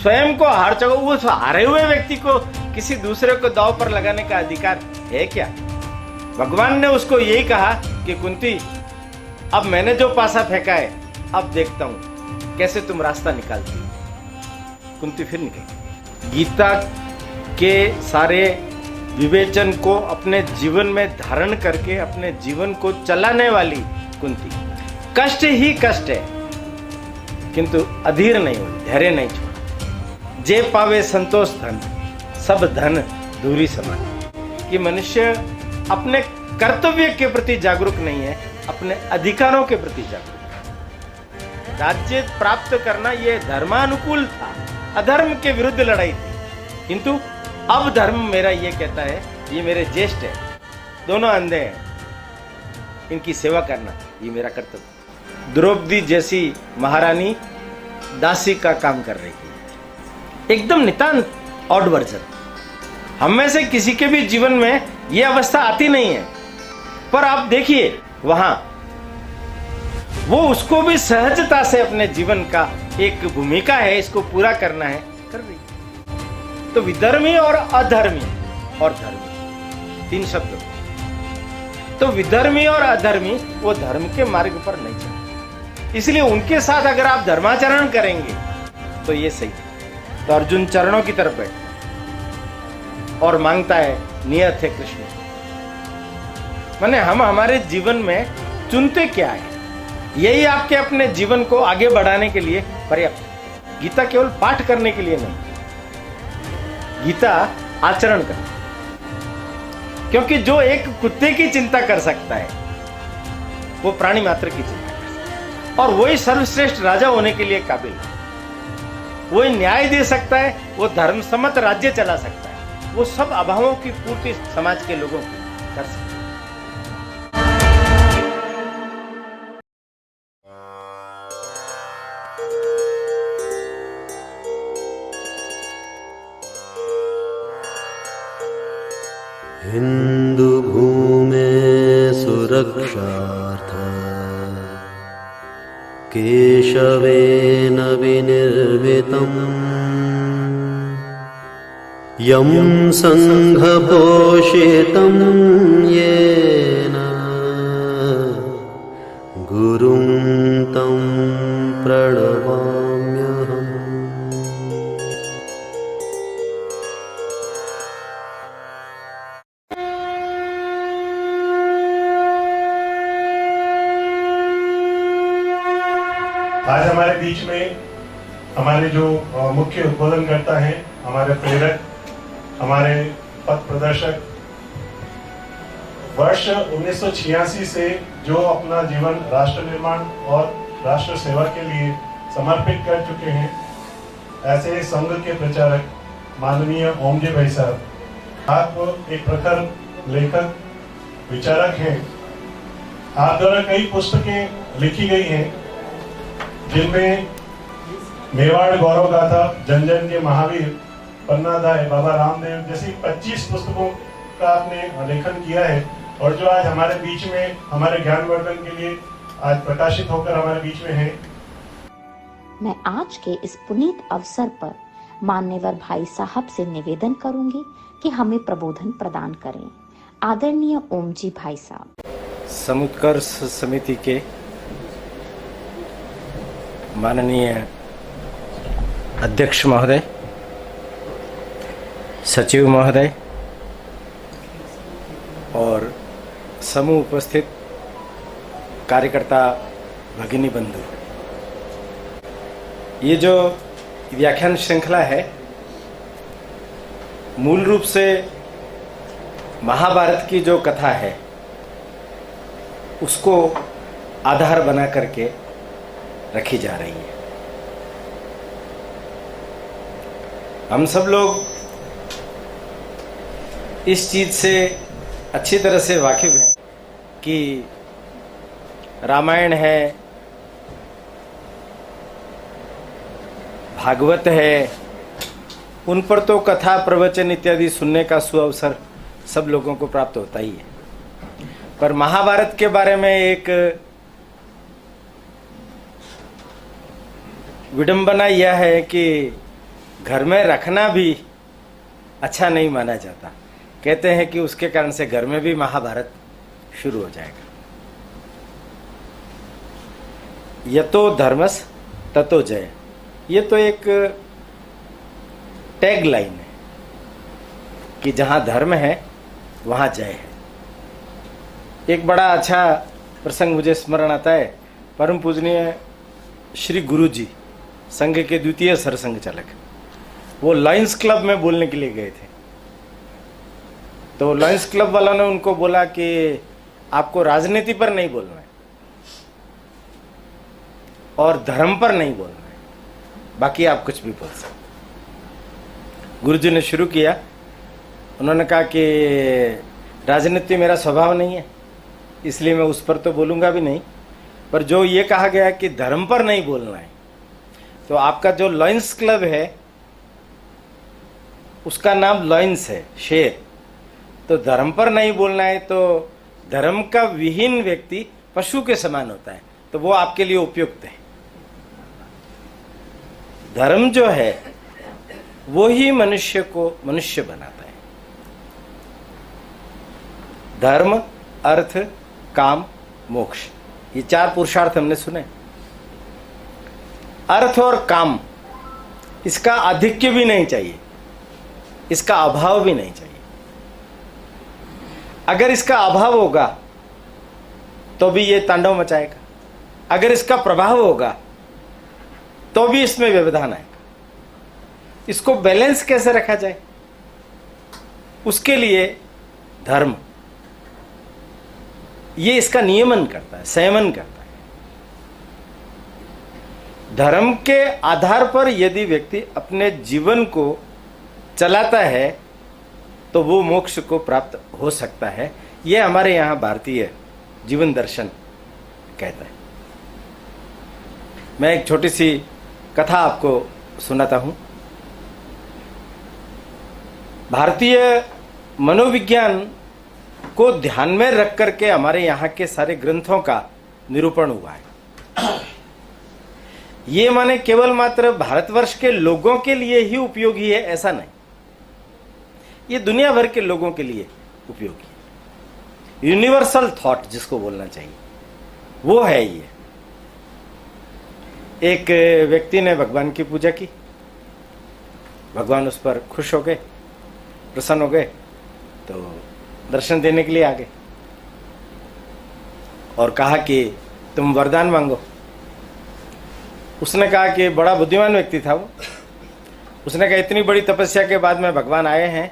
स्वयं को हार चुका, उस हारे हुए व्यक्ति को किसी दूसरे को दांव पर लगाने का अधिकार है क्या? भगवान ने उसको यही कहा कि कुंती, अब मैंने जो पासा फेंका है, अब देखता हूं कैसे तुम रास्ता निकालती हो। कुंती फिर निकली। गीता के सारे विवेचन को अपने जीवन में धारण करके अपने जीवन को चलाने वाली कुंती। कष्ट ही कष्ट है, किंतु अधीर नहीं हुई, धैर्य नहीं छोड़ा। जे पावे संतोष धन, सब धन दूरी समान। कि मनुष्य अपने कर्तव्य के प्रति जागरूक नहीं है, अपने अधिकारों के प्रति जागरूक। राज्य प्राप्त करना यह धर्मानुकूल था, अधर्म के विरुद्ध लड़ाई थी। किंतु अब धर्म मेरा ये कहता है, ये मेरे ज्येष्ठ है, दोनों अंधे हैं, इनकी सेवा करना ये मेरा कर्तव्य। द्रौपदी जैसी महारानी दासी का काम कर रही थी, एकदम नितांत ऑड वर्जन। हम में से किसी के भी जीवन में यह अवस्था आती नहीं है, पर आप देखिए वहां वो उसको भी सहजता से अपने जीवन का एक भूमिका है, इसको पूरा करना है, कर रही। तो विधर्मी और अधर्मी और धर्मी, तीन शब्द। तो विधर्मी और अधर्मी वो धर्म के मार्ग पर नहीं चलते, इसलिए उनके साथ अगर आप धर्माचरण करेंगे तो ये सही। तो अर्जुन चरणों की तरफ बैठ और मांगता है, नियत है कृष्ण। माने हम हमारे जीवन में चुनते क्या है, यही आपके अपने जीवन को आगे बढ़ाने के लिए पर्याप्त। गीता केवल पाठ करने के लिए नहीं, गीता आचरण कर। क्योंकि जो एक कुत्ते की चिंता कर सकता है वो प्राणी मात्र की चिंता कर सकता है, और वही सर्वश्रेष्ठ राजा होने के लिए काबिल है। वही न्याय दे सकता है, वो धर्म सम्मत राज्य चला सकता है, वो सब अभावों की पूर्ति समाज के लोगों की कर सकता है। हिंदू भूमे सुरक्षार्थ केशवेन विनिर्मितम् यं संघपोषितं येन गुरुं तं प्रणमाम्यहम्। आज हमारे बीच में हमारे जो मुख्य उद्बोधन करता है, हमारे प्रेरक, हमारे पथ प्रदर्शक, वर्ष 1986 से जो अपना जीवन राष्ट्र निर्माण और राष्ट्र सेवा के लिए समर्पित कर चुके हैं, ऐसे संघ के प्रचारक माननीय ओमजी भाई साहब, आप एक प्रखर लेखक विचारक हैं। आप द्वारा कई पुस्तकें लिखी गई हैं, जिनमें मेवाड़ गौरव गाथा, जन जन के महावीर, पन्नादाय, बाबा रामदेव जैसी 25 पुस्तकों का आपने लेखन किया है, और जो आज हमारे बीच में हमारे ज्ञानवर्धन के लिए आज प्रकाशित होकर हमारे बीच में है। मैं आज के इस पुनीत अवसर पर मान्यवर भाई साहब से निवेदन करूंगी कि हमें प्रबोधन प्रदान करें। आदरणीय ओमजी भाई साहब। समुत्कर्ष समिति के माननीय अध्यक्ष महोदय, सचिव महोदय और समूह उपस्थित कार्यकर्ता भगिनी बंधु, ये जो व्याख्यान श्रृंखला है मूल रूप से महाभारत की जो कथा है उसको आधार बना करके रखी जा रही है। हम सब लोग इस चीज से अच्छी तरह से वाकिफ हैं कि रामायण है, भागवत है, उन पर तो कथा प्रवचन इत्यादि सुनने का सुअवसर सब लोगों को प्राप्त होता ही है। पर महाभारत के बारे में एक विडंबना यह है कि घर में रखना भी अच्छा नहीं माना जाता। कहते हैं कि उसके कारण से घर में भी महाभारत शुरू हो जाएगा। यतो धर्मस ततो जय, ये तो एक टैग लाइन है कि जहां धर्म है वहां जय है। एक बड़ा अच्छा प्रसंग मुझे स्मरण आता है। परम पूजनीय श्री गुरु जी, संघ के द्वितीय सरसंघ चालक, वो लायंस क्लब में बोलने के लिए गए थे। तो लायंस क्लब वालों ने उनको बोला कि आपको राजनीति पर नहीं बोलना है और धर्म पर नहीं बोलना है, बाकी आप कुछ भी बोल सकते। गुरुजी ने शुरू किया, उन्होंने कहा कि राजनीति मेरा स्वभाव नहीं है, इसलिए मैं उस पर तो बोलूंगा भी नहीं, पर जो ये कहा गया कि धर्म पर नहीं बोलना है, तो आपका जो लायंस क्लब है उसका नाम लायंस है, शेर। तो धर्म पर नहीं बोलना है, तो धर्म का विहीन व्यक्ति पशु के समान होता है, तो वो आपके लिए उपयुक्त है। धर्म जो है वो ही मनुष्य को मनुष्य बनाता है। धर्म, अर्थ, काम, मोक्ष, ये 4 पुरुषार्थ हमने सुने। अर्थ और काम, इसका आधिक्य भी नहीं चाहिए, इसका अभाव भी नहीं चाहिए। अगर इसका अभाव होगा तो भी ये तांडव मचाएगा, अगर इसका प्रभाव होगा तो भी इसमें व्यवधान आएगा। इसको बैलेंस कैसे रखा जाए, उसके लिए धर्म ये इसका नियमन करता है, संयमन करता है। धर्म के आधार पर यदि व्यक्ति अपने जीवन को चलाता है तो वो मोक्ष को प्राप्त हो सकता है। ये हमारे यहाँ भारतीय जीवन दर्शन कहता है। मैं एक छोटी सी कथा आपको सुनाता हूं। भारतीय मनोविज्ञान को ध्यान में रख करके हमारे यहाँ के सारे ग्रंथों का निरूपण हुआ है। ये माने केवल मात्र भारतवर्ष के लोगों के लिए ही उपयोगी है ऐसा नहीं, ये दुनिया भर के लोगों के लिए उपयोगी है। यूनिवर्सल थॉट जिसको बोलना चाहिए वो है ये। एक व्यक्ति ने भगवान की पूजा की, भगवान उस पर खुश हो गए, प्रसन्न हो गए, तो दर्शन देने के लिए आ गए और कहा कि तुम वरदान मांगो। उसने कहा कि बड़ा बुद्धिमान व्यक्ति था वो। उसने कहा इतनी बड़ी तपस्या के बाद में भगवान आए हैं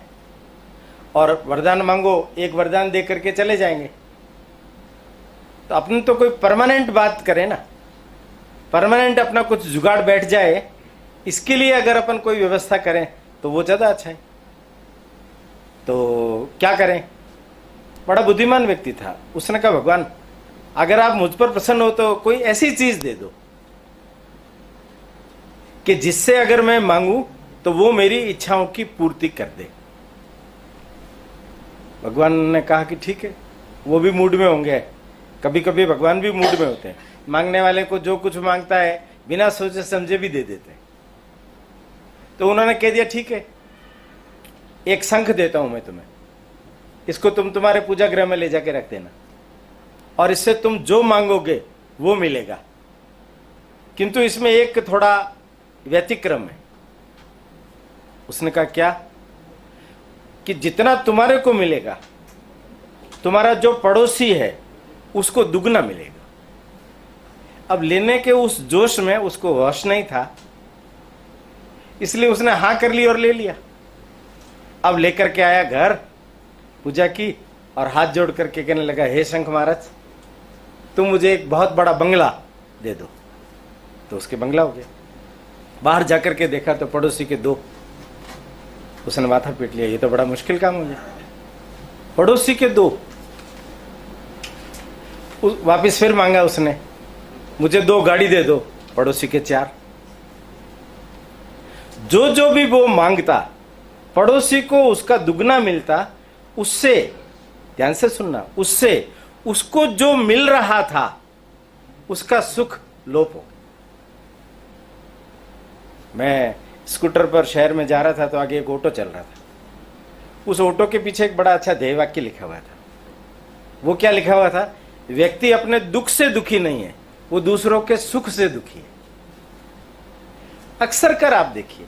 और वरदान मांगो, एक वरदान दे करके चले जाएंगे, तो अपन तो कोई परमानेंट बात करें ना, परमानेंट अपना कुछ जुगाड़ बैठ जाए, इसके लिए अगर अपन कोई व्यवस्था करें तो वो ज्यादा अच्छा है। तो क्या करें? बड़ा बुद्धिमान व्यक्ति था। उसने कहा भगवान अगर आप मुझ पर प्रसन्न हो तो कोई ऐसी चीज दे दो कि जिससे अगर मैं मांगू तो वो मेरी इच्छाओं की पूर्ति कर दे। भगवान ने कहा कि ठीक है, वो भी मूड में होंगे, कभी कभी भगवान भी मूड में होते हैं, मांगने वाले को जो कुछ मांगता है बिना सोचे समझे भी दे देते हैं। तो उन्होंने कह दिया ठीक है, एक शंख देता हूं मैं तुम्हें, इसको तुम तुम्हारे पूजा गृह में ले जाके रख देना और इससे तुम जो मांगोगे वो मिलेगा, किंतु इसमें एक थोड़ा व्यतिक्रम है। उसने कहा क्या? कि जितना तुम्हारे को मिलेगा, तुम्हारा जो पड़ोसी है उसको दुगना मिलेगा। अब लेने के उस जोश में उसको होश नहीं था, इसलिए उसने हां कर ली और ले लिया। अब लेकर के आया घर, पूजा की और हाथ जोड़ करके कहने लगा हे शंख महाराज तुम मुझे एक बहुत बड़ा बंगला दे दो। तो उसके बंगला हो गया। बाहर जाकर के देखा तो पड़ोसी के 2। उसने माथा पीट लिया, ये तो बड़ा मुश्किल काम हो गया। पड़ोसी के 2। वापिस फिर मांगा उसने, मुझे 2 गाड़ी दे दो। पड़ोसी के 4। जो जो भी वो मांगता पड़ोसी को उसका दुगना मिलता। उससे, ध्यान से सुनना, उससे उसको जो मिल रहा था उसका सुख लोप हो। मैं स्कूटर पर शहर में जा रहा था तो आगे एक ऑटो चल रहा था। उस ऑटो के पीछे एक बड़ा अच्छा ध्येय वाक्य लिखा हुआ था। वो क्या लिखा हुआ था? व्यक्ति अपने दुख से दुखी नहीं है, वो दूसरों के सुख से दुखी है। अक्सर कर आप देखिए,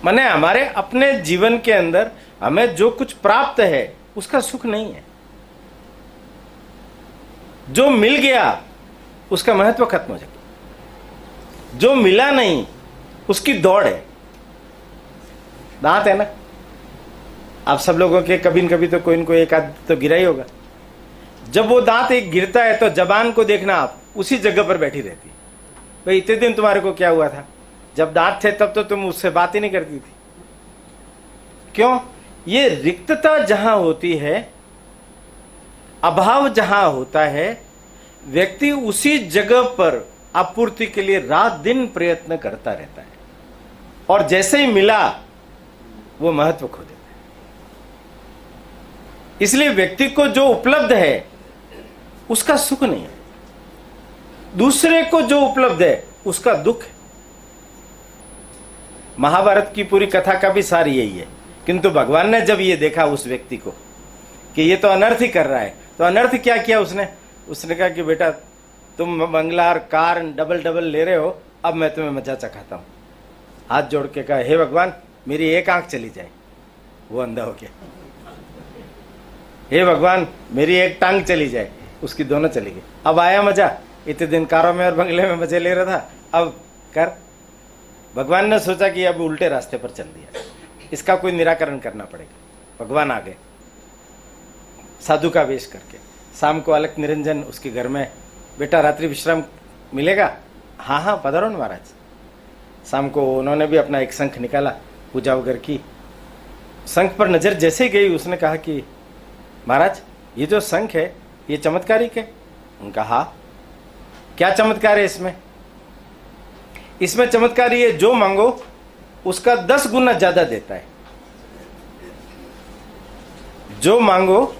माने हमारे अपने जीवन के अंदर हमें जो कुछ प्राप्त है उसका सुख नहीं है। जो मिल गया उसका महत्व खत्म हो जाता, जो मिला नहीं उसकी दौड़ है। दांत है ना, आप सब लोगों के कभी न कभी तो कोई न कोई एक आध तो गिरा ही होगा। जब वो दांत एक गिरता है तो जबान को देखना, आप उसी जगह पर बैठी रहती है। भाई इतने दिन तुम्हारे को क्या हुआ था? जब दांत थे तब तो तुम उससे बात ही नहीं करती थी। क्यों? ये रिक्तता जहां होती है, अभाव जहां होता है, व्यक्ति उसी जगह पर आपूर्ति के लिए रात दिन प्रयत्न करता रहता है, और जैसे ही मिला वो महत्व खो देता है। इसलिए व्यक्ति को जो उपलब्ध है उसका सुख नहीं है, दूसरे को जो उपलब्ध है उसका दुख है। महाभारत की पूरी कथा का भी सार यही है। किंतु भगवान ने जब ये देखा उस व्यक्ति को कि ये तो अनर्थ ही कर रहा है, तो अनर्थ क्या किया उसने कहा कि बेटा तुम बंगला कार डबल डबल ले रहे हो, अब मैं तुम्हें मजा चखाता हूं। हाथ जोड़ के कहा, हे भगवान मेरी एक आंख चली जाए। वो अंधा हो गया। हे भगवान मेरी एक टांग चली जाए, उसकी दोनों चली गई। अब आया मजा, इतने दिन कारों में और बंगले में मजे ले रहा था, अब कर। भगवान ने सोचा कि अब उल्टे रास्ते पर चल दिया, इसका कोई निराकरण करना पड़ेगा। भगवान आ गए साधु का वेश करके। शाम को अलक निरंजन उसके घर में, बेटा रात्रि विश्राम मिलेगा? हाँ हाँ पधारो न महाराज। शाम को उन्होंने भी अपना एक शंख निकाला, पूजा वगैरह की। शंख पर नजर जैसे ही गई उसने कहा कि महाराज ये जो शंख है ये चमत्कारिक है। उनका हाँ, क्या चमत्कार है इसमें? इसमें चमत्कार ये, जो मांगो उसका 10 गुना ज्यादा देता है। जो मांगो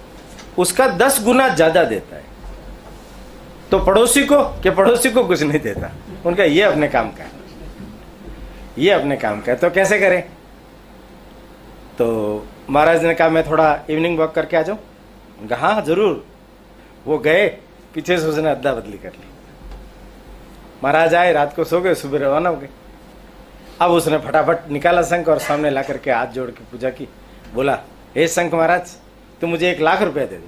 उसका 10 गुना ज्यादा देता है। तो पड़ोसी को कुछ नहीं देता। उनका ये अपने काम का है, ये अपने काम का है, तो कैसे करें? तो महाराज ने कहा मैं थोड़ा इवनिंग वॉक करके आ जाऊं। उनका हाँ जरूर। वो गए, पीछे से उसने अदला बदली कर ली। महाराज आए, रात को सो गए, सुबह रवाना हो गए। अब उसने फटाफट निकाला शंख और सामने ला करके हाथ जोड़ के पूजा की। बोला, हे शंख महाराज तुम मुझे 1 लाख रुपया दे दो।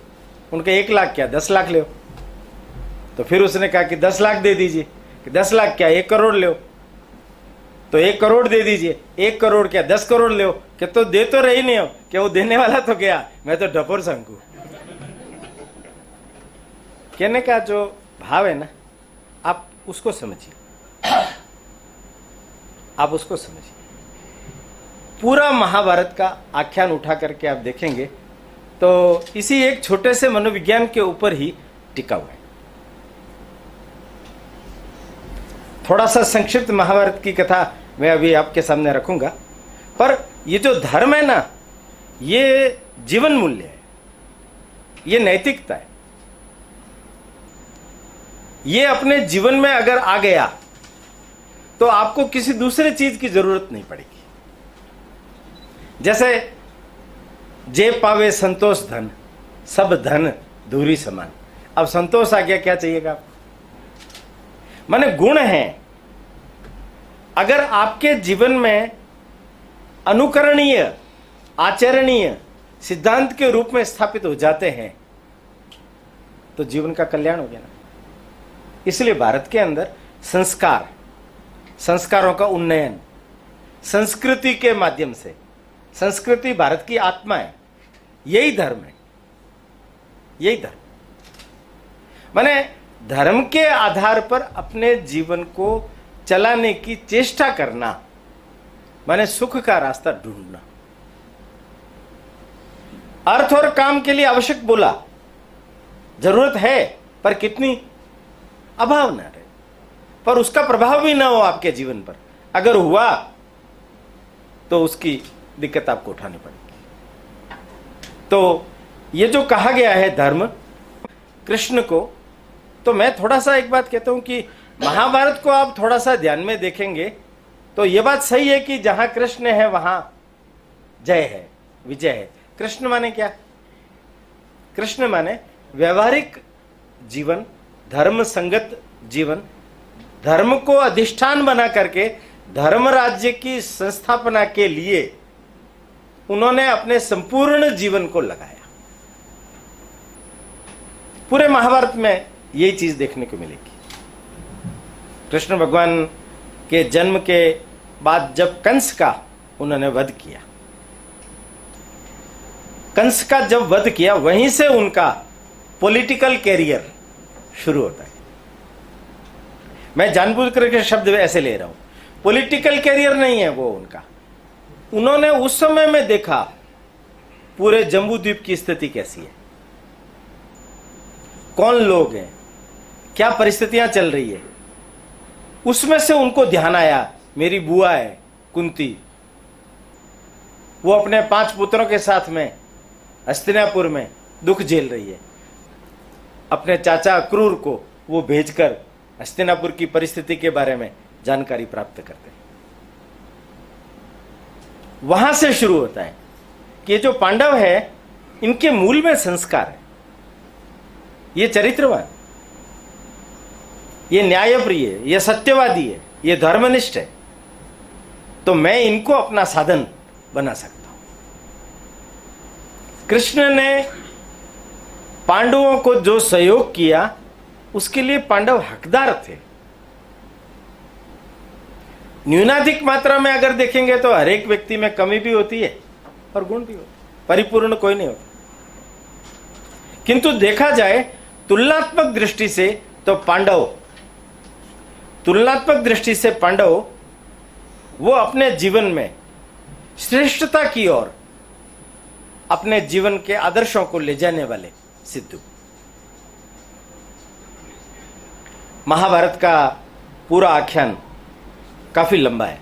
उनके 1 लाख क्या 10 लाख ले। तो फिर उसने कहा कि 10 लाख दे दीजिए। कि 10 लाख क्या 1 करोड़ ले। तो 1 करोड़ दे दीजिए। 1 करोड़ क्या 10 करोड़ ले। कि तो दे तो रही नहीं हो, क्या वो देने वाला तो गया, मैं तो ढपोर शंख हूं। कहने का जो भाव है ना, आप उसको समझिए, आप उसको समझिए। पूरा महाभारत का आख्यान उठा करके आप देखेंगे तो इसी एक छोटे से मनोविज्ञान के ऊपर ही टिका हुआ है। थोड़ा सा संक्षिप्त महाभारत की कथा मैं अभी आपके सामने रखूंगा, पर ये जो धर्म है ना, ये जीवन मूल्य है, ये नैतिकता है। ये अपने जीवन में अगर आ गया तो आपको किसी दूसरे चीज की जरूरत नहीं पड़ेगी। जैसे जे पावे संतोष धन, सब धन दूरी समान। अब संतोष आ गया, क्या चाहिएगा आपको? माने गुण हैं, अगर आपके जीवन में अनुकरणीय आचरणीय सिद्धांत के रूप में स्थापित हो जाते हैं तो जीवन का कल्याण हो गया ना। इसलिए भारत के अंदर संस्कार, संस्कारों का उन्नयन संस्कृति के माध्यम से, संस्कृति भारत की आत्मा है, यही धर्म है, यही धर्म। माने धर्म के आधार पर अपने जीवन को चलाने की चेष्टा करना, माने सुख का रास्ता ढूंढना। अर्थ और काम के लिए आवश्यक बोला, जरूरत है, पर कितनी? अभाव ना रहे, पर उसका प्रभाव भी ना हो आपके जीवन पर। अगर हुआ तो उसकी दिक्कत आपको उठानी पड़ेगी। तो ये जो कहा गया है धर्म कृष्ण को, तो मैं थोड़ा सा एक बात कहता हूं कि महाभारत को आप थोड़ा सा ध्यान में देखेंगे तो ये बात सही है कि जहां कृष्ण है वहां जय है, विजय है। कृष्ण माने क्या? कृष्ण माने व्यवहारिक जीवन, धर्म संगत जीवन, धर्म को अधिष्ठान बना करके धर्म राज्य की संस्थापना के लिए उन्होंने अपने संपूर्ण जीवन को लगाया। पूरे महाभारत में यही चीज देखने को मिलेगी। कृष्ण भगवान के जन्म के बाद जब कंस का उन्होंने वध किया, कंस का जब वध किया, वहीं से उनका पॉलिटिकल कैरियर शुरू होता है। मैं जानबूझकर के शब्द ऐसे ले रहा हूं, पॉलिटिकल कैरियर नहीं है वो उनका। उन्होंने उस समय में देखा पूरे जम्बू द्वीप की स्थिति कैसी है, कौन लोग हैं, क्या परिस्थितियां चल रही है। उसमें से उनको ध्यान आया, मेरी बुआ है कुंती, वो अपने 5 पुत्रों के साथ में हस्तिनापुर में दुख झेल रही है। अपने चाचा अक्रूर को वो भेजकर हस्तिनापुर की परिस्थिति के बारे में जानकारी प्राप्त करते हैं। वहां से शुरू होता है कि ये जो पांडव है, इनके मूल में संस्कार है, ये चरित्रवान, ये न्यायप्रिय है, ये सत्यवादी है, ये धर्मनिष्ठ है, तो मैं इनको अपना साधन बना सकता हूं। कृष्ण ने पांडवों को जो सहयोग किया उसके लिए पांडव हकदार थे। न्यूनाधिक मात्रा में अगर देखेंगे तो हर एक व्यक्ति में कमी भी होती है और गुण भी होता है, परिपूर्ण कोई नहीं होता। किंतु देखा जाए तुलनात्मक दृष्टि से तो तुलनात्मक दृष्टि से पांडव वो अपने जीवन में श्रेष्ठता की ओर अपने जीवन के आदर्शों को ले जाने वाले सिद्ध हुए। महाभारत का पूरा आख्यान काफी लंबा है,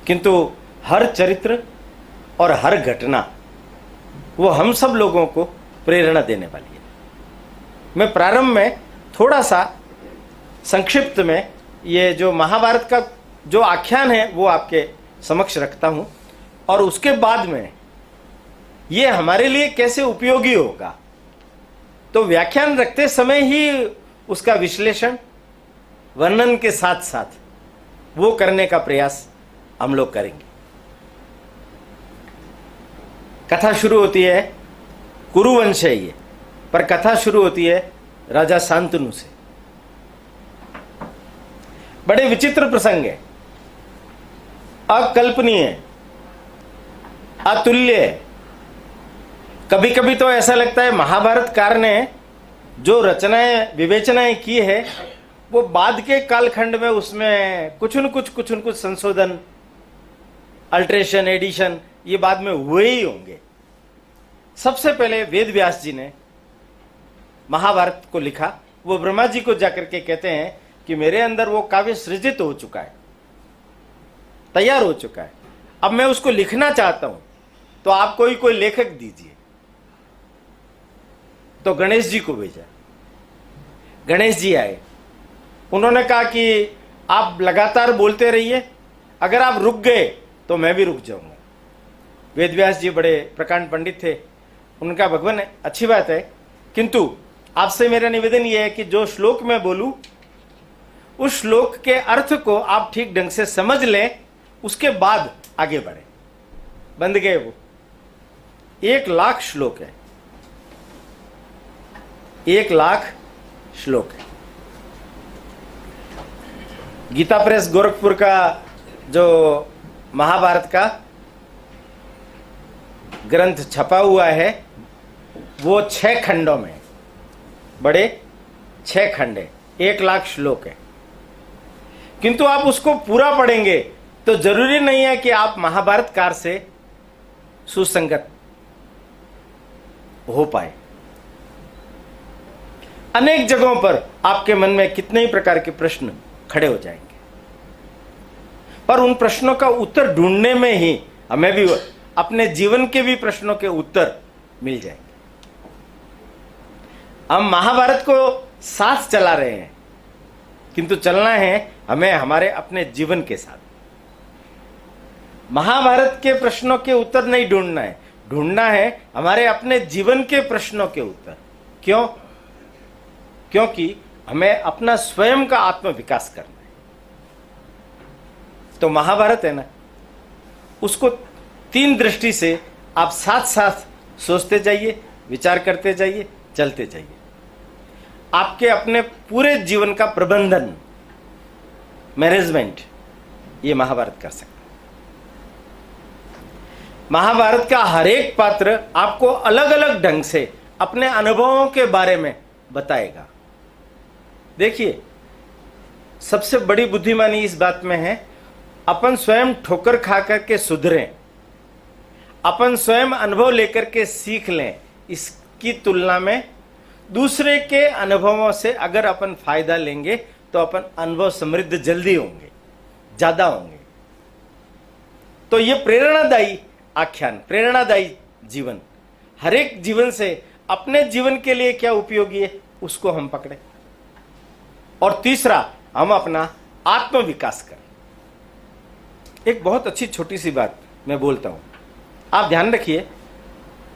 किंतु हर चरित्र और हर घटना वो हम सब लोगों को प्रेरणा देने वाली है। मैं प्रारंभ में थोड़ा सा संक्षिप्त में ये जो महाभारत का जो आख्यान है वो आपके समक्ष रखता हूं, और उसके बाद में ये हमारे लिए कैसे उपयोगी होगा, तो व्याख्यान रखते समय ही उसका विश्लेषण वर्णन के साथ साथ वो करने का प्रयास हम लोग करेंगे। कथा शुरू होती है, कुरुवंश है ये, पर कथा शुरू होती है राजा शांतनु से। बड़े विचित्र प्रसंग है, अकल्पनीय, अतुल्य है। कभी कभी तो ऐसा लगता है महाभारतकार ने जो रचनाएं विवेचनाएं की है वो बाद के कालखंड में उसमें कुछ न कुछ संशोधन, अल्ट्रेशन, एडिशन ये बाद में हुए ही होंगे। सबसे पहले वेद व्यास जी ने महाभारत को लिखा, वो ब्रह्मा जी को जाकर के कहते हैं कि मेरे अंदर वो काव्य सृजित हो चुका है, तैयार हो चुका है, अब मैं उसको लिखना चाहता हूं, तो आप कोई लेखक दीजिए। तो गणेश जी को भेजा, गणेश जी आए, उन्होंने कहा कि आप लगातार बोलते रहिए, अगर आप रुक गए तो मैं भी रुक जाऊंगा। वेदव्यास जी बड़े प्रकांड पंडित थे, उनका भगवान अच्छी बात है, किंतु आपसे मेरा निवेदन यह है कि जो श्लोक मैं बोलूं उस श्लोक के अर्थ को आप ठीक ढंग से समझ लें, उसके बाद आगे बढ़े। बंद गए वो। 1,00,000 श्लोक है, 1,00,000 श्लोक है। गीता प्रेस गोरखपुर का जो महाभारत का ग्रंथ छपा हुआ है वो 6 खंडों में, बड़े 6 खंड है, 1,00,000 श्लोक है। किंतु आप उसको पूरा पढ़ेंगे तो जरूरी नहीं है कि आप महाभारतकार से सुसंगत हो पाए। अनेक जगहों पर आपके मन में कितने ही प्रकार के प्रश्न खड़े हो जाएंगे, पर उन प्रश्नों का उत्तर ढूंढने में ही हमें भी अपने जीवन के भी प्रश्नों के उत्तर मिल जाएंगे। हम महाभारत को साथ चला रहे हैं, किंतु चलना है हमें हमारे अपने जीवन के साथ। महाभारत के प्रश्नों के उत्तर नहीं ढूंढना है, ढूंढना है हमारे अपने जीवन के प्रश्नों के उत्तर। क्यों? क्योंकि हमें अपना स्वयं का आत्म विकास करना है। तो महाभारत है ना, उसको 3 दृष्टि से आप साथ साथ सोचते जाइए, विचार करते जाइए, चलते जाइए। आपके अपने पूरे जीवन का प्रबंधन, मैनेजमेंट, ये महाभारत कर सकता है। महाभारत का हर एक पात्र आपको अलग अलग ढंग से अपने अनुभवों के बारे में बताएगा। देखिए, सबसे बड़ी बुद्धिमानी इस बात में है, अपन स्वयं ठोकर खा करके सुधरें, अपन स्वयं अनुभव लेकर के सीख लें। इसकी तुलना में दूसरे के अनुभवों से अगर अपन फायदा लेंगे तो अपन अनुभव समृद्ध जल्दी होंगे, ज्यादा होंगे। तो ये प्रेरणादायी आख्यान, प्रेरणादायी जीवन, हर एक जीवन से अपने जीवन के लिए क्या उपयोगी है उसको हम पकड़े। और तीसरा, हम अपना आत्म विकास करें। एक बहुत अच्छी छोटी सी बात मैं बोलता हूं, आप ध्यान रखिए।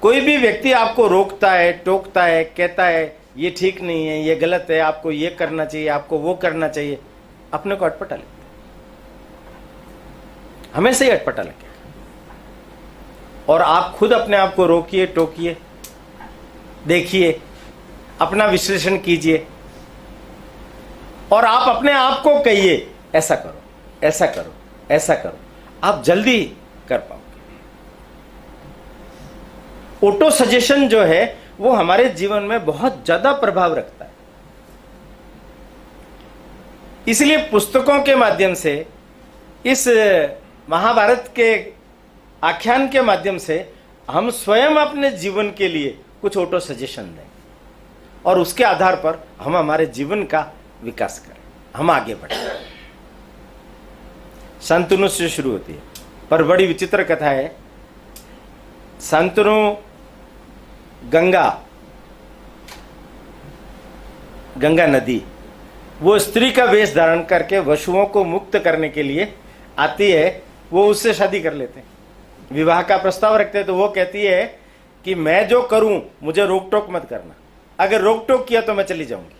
कोई भी व्यक्ति आपको रोकता है, टोकता है, कहता है ये ठीक नहीं है, ये गलत है, आपको ये करना चाहिए, आपको वो करना चाहिए, अपने को अटपटा लगता है, हमेशा ही अटपटा लगेगा। और आप खुद अपने आप को रोकिए, टोकिए, देखिए, अपना विश्लेषण कीजिए और आप अपने आप को कहिए ऐसा करो, ऐसा करो, ऐसा करो, आप जल्दी कर पाओगे। ऑटो सजेशन जो है वो हमारे जीवन में बहुत ज्यादा प्रभाव रखता है। इसलिए पुस्तकों के माध्यम से, इस महाभारत के आख्यान के माध्यम से हम स्वयं अपने जीवन के लिए कुछ ऑटो सजेशन दें और उसके आधार पर हम हमारे जीवन का विकास करें, हम आगे बढ़ें। शांतनु से शुरू होती है, पर बड़ी विचित्र कथा है। शांतनु गंगा नदी, वो स्त्री का वेश धारण करके वशुओं को मुक्त करने के लिए आती है। वो उससे शादी कर लेते हैं, विवाह का प्रस्ताव रखते हैं। तो वो कहती है कि मैं जो करूं मुझे रोक टोक मत करना, अगर रोक टोक किया तो मैं चली जाऊंगी।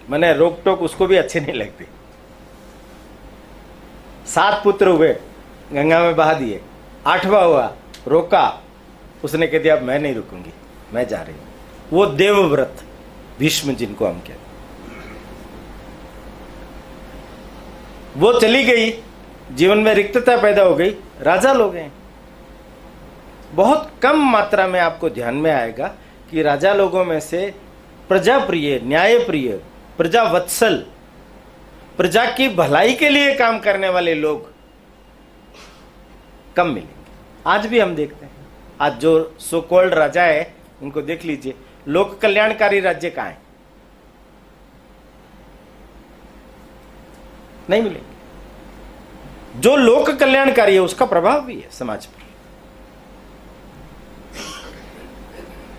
मैंने रोक टोक उसको भी अच्छी नहीं लगती। 7 पुत्र हुए, गंगा में बहा दिए, 8वां हुआ, रोका, उसने कह दिया अब मैं नहीं रुकूंगी, मैं जा रही हूं। वो देवव्रत भीष्म जिनको हम कहते, वो चली गई, जीवन में रिक्तता पैदा हो गई, राजा लोग हैं। बहुत कम मात्रा में आपको ध्यान में आएगा कि राजा लोगों में से प्रजाप्रिय, न्यायप्रिय, प्रजावत्सल, प्रजा की भलाई के लिए काम करने वाले लोग कम मिलेंगे। आज भी हम देखते हैं, आज जो सो कॉल्ड राजा है उनको देख लीजिए, लोक कल्याणकारी राज्य कहां है? नहीं मिलेंगे। जो लोक कल्याणकारी है उसका प्रभाव भी है समाज पर।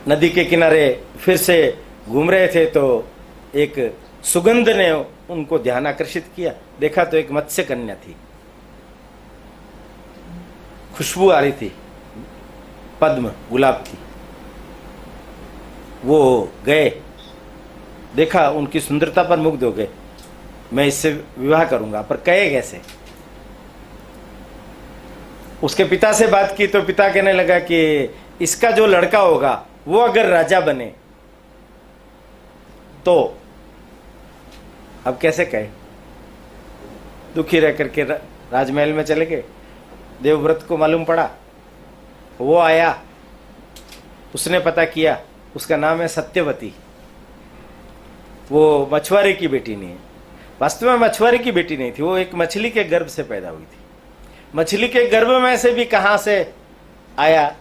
नदी के किनारे फिर से घूम रहे थे तो एक सुगंध ने उनको ध्यान आकर्षित किया, देखा तो एक मत्स्य कन्या थी, खुशबू आ रही थी, पद्म गुलाब की। वो गए, देखा, उनकी सुंदरता पर मुग्ध हो गए, मैं इससे विवाह करूंगा, पर कहे कैसे? उसके पिता से बात की तो पिता कहने लगा कि इसका जो लड़का होगा वो अगर राजा बने तो अब कैसे कहे। दुखी रह करके राजमहल में चले गए। देवव्रत को मालूम पड़ा, वो आया, उसने पता किया, उसका नाम है सत्यवती। वो मछुआरे की बेटी नहीं है, वास्तव में मछुआरे की बेटी नहीं थी, वो एक मछली के गर्भ से पैदा हुई थी। मछली के गर्भ में से भी कहां से आया,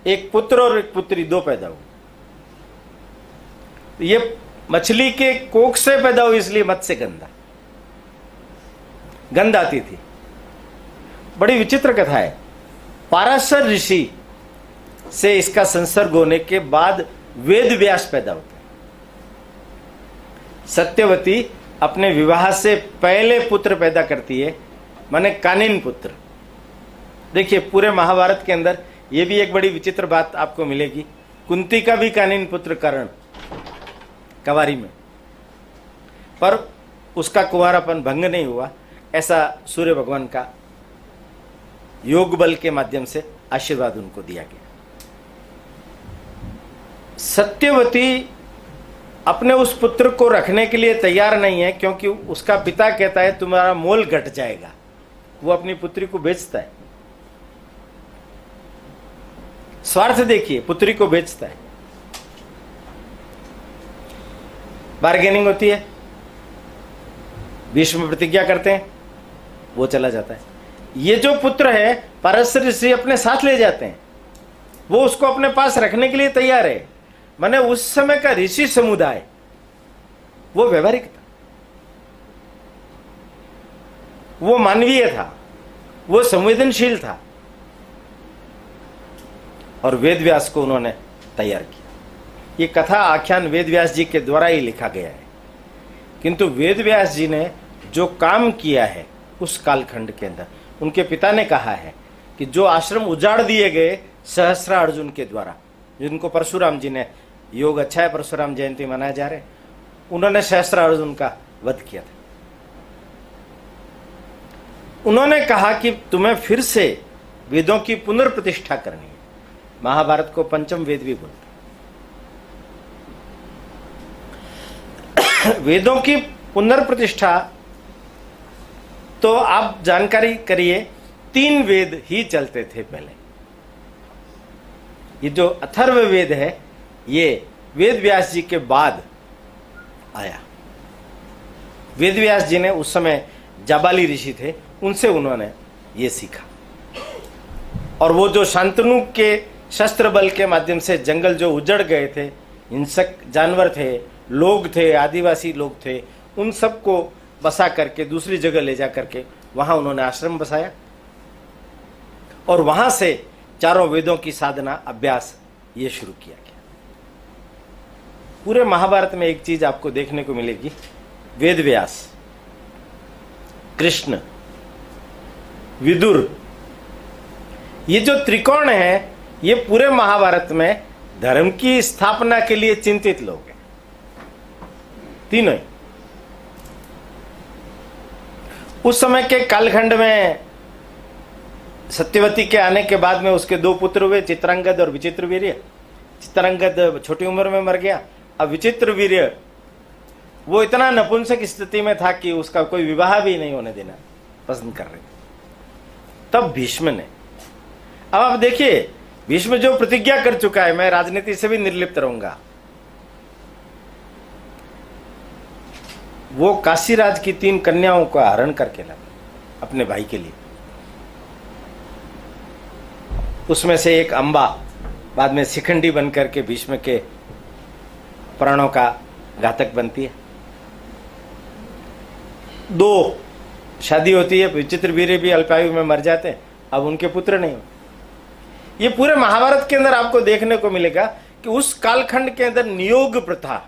एक पुत्र और एक पुत्री, 2 पैदा हुए। ये मछली के कोख से पैदा हुई, इसलिए मत्स्य गंधा, गंध आती थी। बड़ी विचित्र कथा है। पाराशर ऋषि से इसका संसर्ग होने के बाद वेद व्यास पैदा होते हैं। सत्यवती अपने विवाह से पहले पुत्र पैदा करती है, माने कानिन पुत्र। देखिए पूरे महाभारत के अंदर ये भी एक बड़ी विचित्र बात आपको मिलेगी, कुंती का भी कानिन पुत्र कर्ण कवारी में, पर उसका कुंवारापन भंग नहीं हुआ, ऐसा सूर्य भगवान का योग बल के माध्यम से आशीर्वाद उनको दिया गया। सत्यवती अपने उस पुत्र को रखने के लिए तैयार नहीं है, क्योंकि उसका पिता कहता है तुम्हारा मोल घट जाएगा। वो अपनी पुत्री को बेचता है, स्वार्थ देखिए, पुत्री को बेचता है। बार्गेनिंग होती है, भीष्म प्रतिज्ञा करते हैं, वो चला जाता है। ये जो पुत्र है पराशर ऋषि अपने साथ ले जाते हैं, वो उसको अपने पास रखने के लिए तैयार है। माने उस समय का ऋषि समुदाय वो व्यवहारिक था, वो मानवीय था, वो संवेदनशील था, और वेद व्यास को उन्होंने तैयार किया। ये कथा आख्यान वेद व्यास जी के द्वारा ही लिखा गया है, किंतु वेद व्यास जी ने जो काम किया है उस कालखंड के अंदर, उनके पिता ने कहा है कि जो आश्रम उजाड़ दिए गए सहस्रा अर्जुन के द्वारा, जिनको परशुराम जी ने, योग अच्छा है परशुराम जयंती मनाया जा रहे, उन्होंने सहस्रा अर्जुन का वध किया था। उन्होंने कहा कि तुम्हें फिर से वेदों की पुनर्प्रतिष्ठा करनी है। महाभारत को पंचम वेद भी बोलते हैं। वेदों की पुनर्प्रतिष्ठा तो आप जानकारी करिए, 3 वेद ही चलते थे पहले। ये जो अथर्व वेद है ये वेद व्यास जी के बाद आया। वेद व्यास जी ने उस समय जाबाली ऋषि थे, उनसे उन्होंने ये सीखा, और वो जो शांतनु के शस्त्र बल के माध्यम से जंगल जो उजड़ गए थे, हिंसक जानवर थे, लोग थे, आदिवासी लोग थे, उन सबको बसा करके दूसरी जगह ले जा करके वहां उन्होंने आश्रम बसाया, और वहां से चारों वेदों की साधना अभ्यास ये शुरू किया गया। पूरे महाभारत में एक चीज आपको देखने को मिलेगी, वेद व्यास, कृष्ण, विदुर, ये जो त्रिकोण है ये पूरे महाभारत में धर्म की स्थापना के लिए चिंतित लोग हैं, तीनों ही। उस समय के कालखंड में सत्यवती के आने के बाद में उसके 2 पुत्र हुए, चित्रांगद और विचित्रवीर्य। चित्रांगद छोटी उम्र में मर गया। अब विचित्रवीर्य वो इतना नपुंसक स्थिति में था कि उसका कोई विवाह भी नहीं होने देना पसंद कर रहे थे। तब भीष्म ने, अब आप देखिए भीष्म जो प्रतिज्ञा कर चुका है, मैं राजनीति से भी निर्लिप्त रहूंगा, वो काशीराज की 3 कन्याओं का हरण करके लाया अपने भाई के लिए। उसमें से एक अंबा बाद में शिखंडी बनकर के भीष्म के प्राणों का घातक बनती है। 2 शादी होती है, विचित्रवीर्य भी अल्पायु में मर जाते हैं, अब उनके पुत्र नहीं। ये पूरे महाभारत के अंदर आपको देखने को मिलेगा कि उस कालखंड के अंदर नियोग प्रथा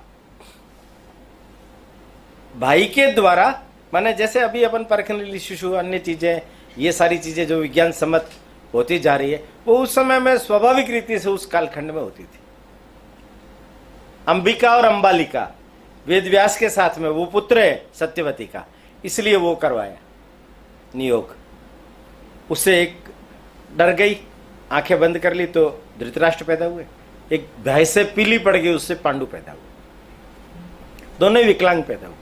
भाई के द्वारा, माने जैसे अभी अपन परखनली शिशु, अन्य चीजें, ये सारी चीजें जो विज्ञान सम्मत होती जा रही है, वो उस समय में स्वाभाविक रीति से उस कालखंड में होती थी। अंबिका और अंबालिका वेद व्यास के साथ में, वो पुत्र है सत्यवती का, इसलिए वो करवाया नियोग। उससे एक डर गई, आंखें बंद कर ली तो धृतराष्ट्र पैदा हुए, एक भय से पीली पड़ गई, उससे पांडु पैदा हुए, दोनों ही विकलांग पैदा हुए।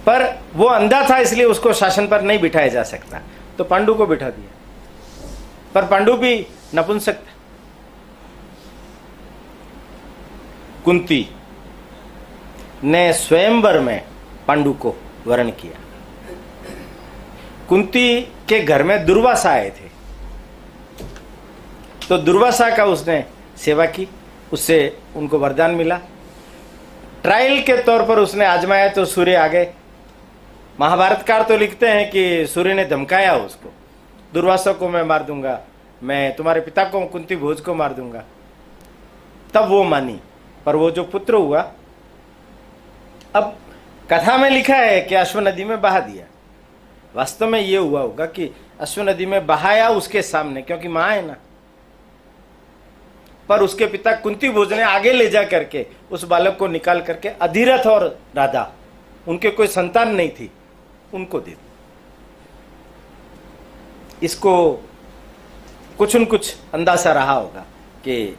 पर वो अंधा था इसलिए उसको शासन पर नहीं बिठाया जा सकता, तो पांडु को बिठा दिया, पर पांडु भी नपुंसक था। कुंती ने स्वयंवर में पांडु को वरण किया। कुंती के घर में दुर्वासा आए थे, तो दुर्वासा का उसने सेवा की, उससे उनको वरदान मिला। ट्रायल के तौर पर उसने आजमाया तो सूर्य आ गए। महाभारतकार तो लिखते हैं कि सूर्य ने धमकाया उसको, दुर्वासा को मैं मार दूंगा, मैं तुम्हारे पिता को, कुंती भोज को मार दूंगा। तब वो मानी, पर वो जो पुत्र हुआ, अब कथा में लिखा है कि अश्व नदी में बहा दिया, वास्तव में ये हुआ होगा कि अश्व नदी में बहाया उसके सामने, क्योंकि मां है ना। पर उसके पिता कुंती भोज ने आगे ले जा करके उस बालक को निकाल करके अधिरथ और राधा, उनके कोई संतान नहीं थी, उनको दे दिया। इसको कुछ न कुछ अंदाजा रहा होगा कि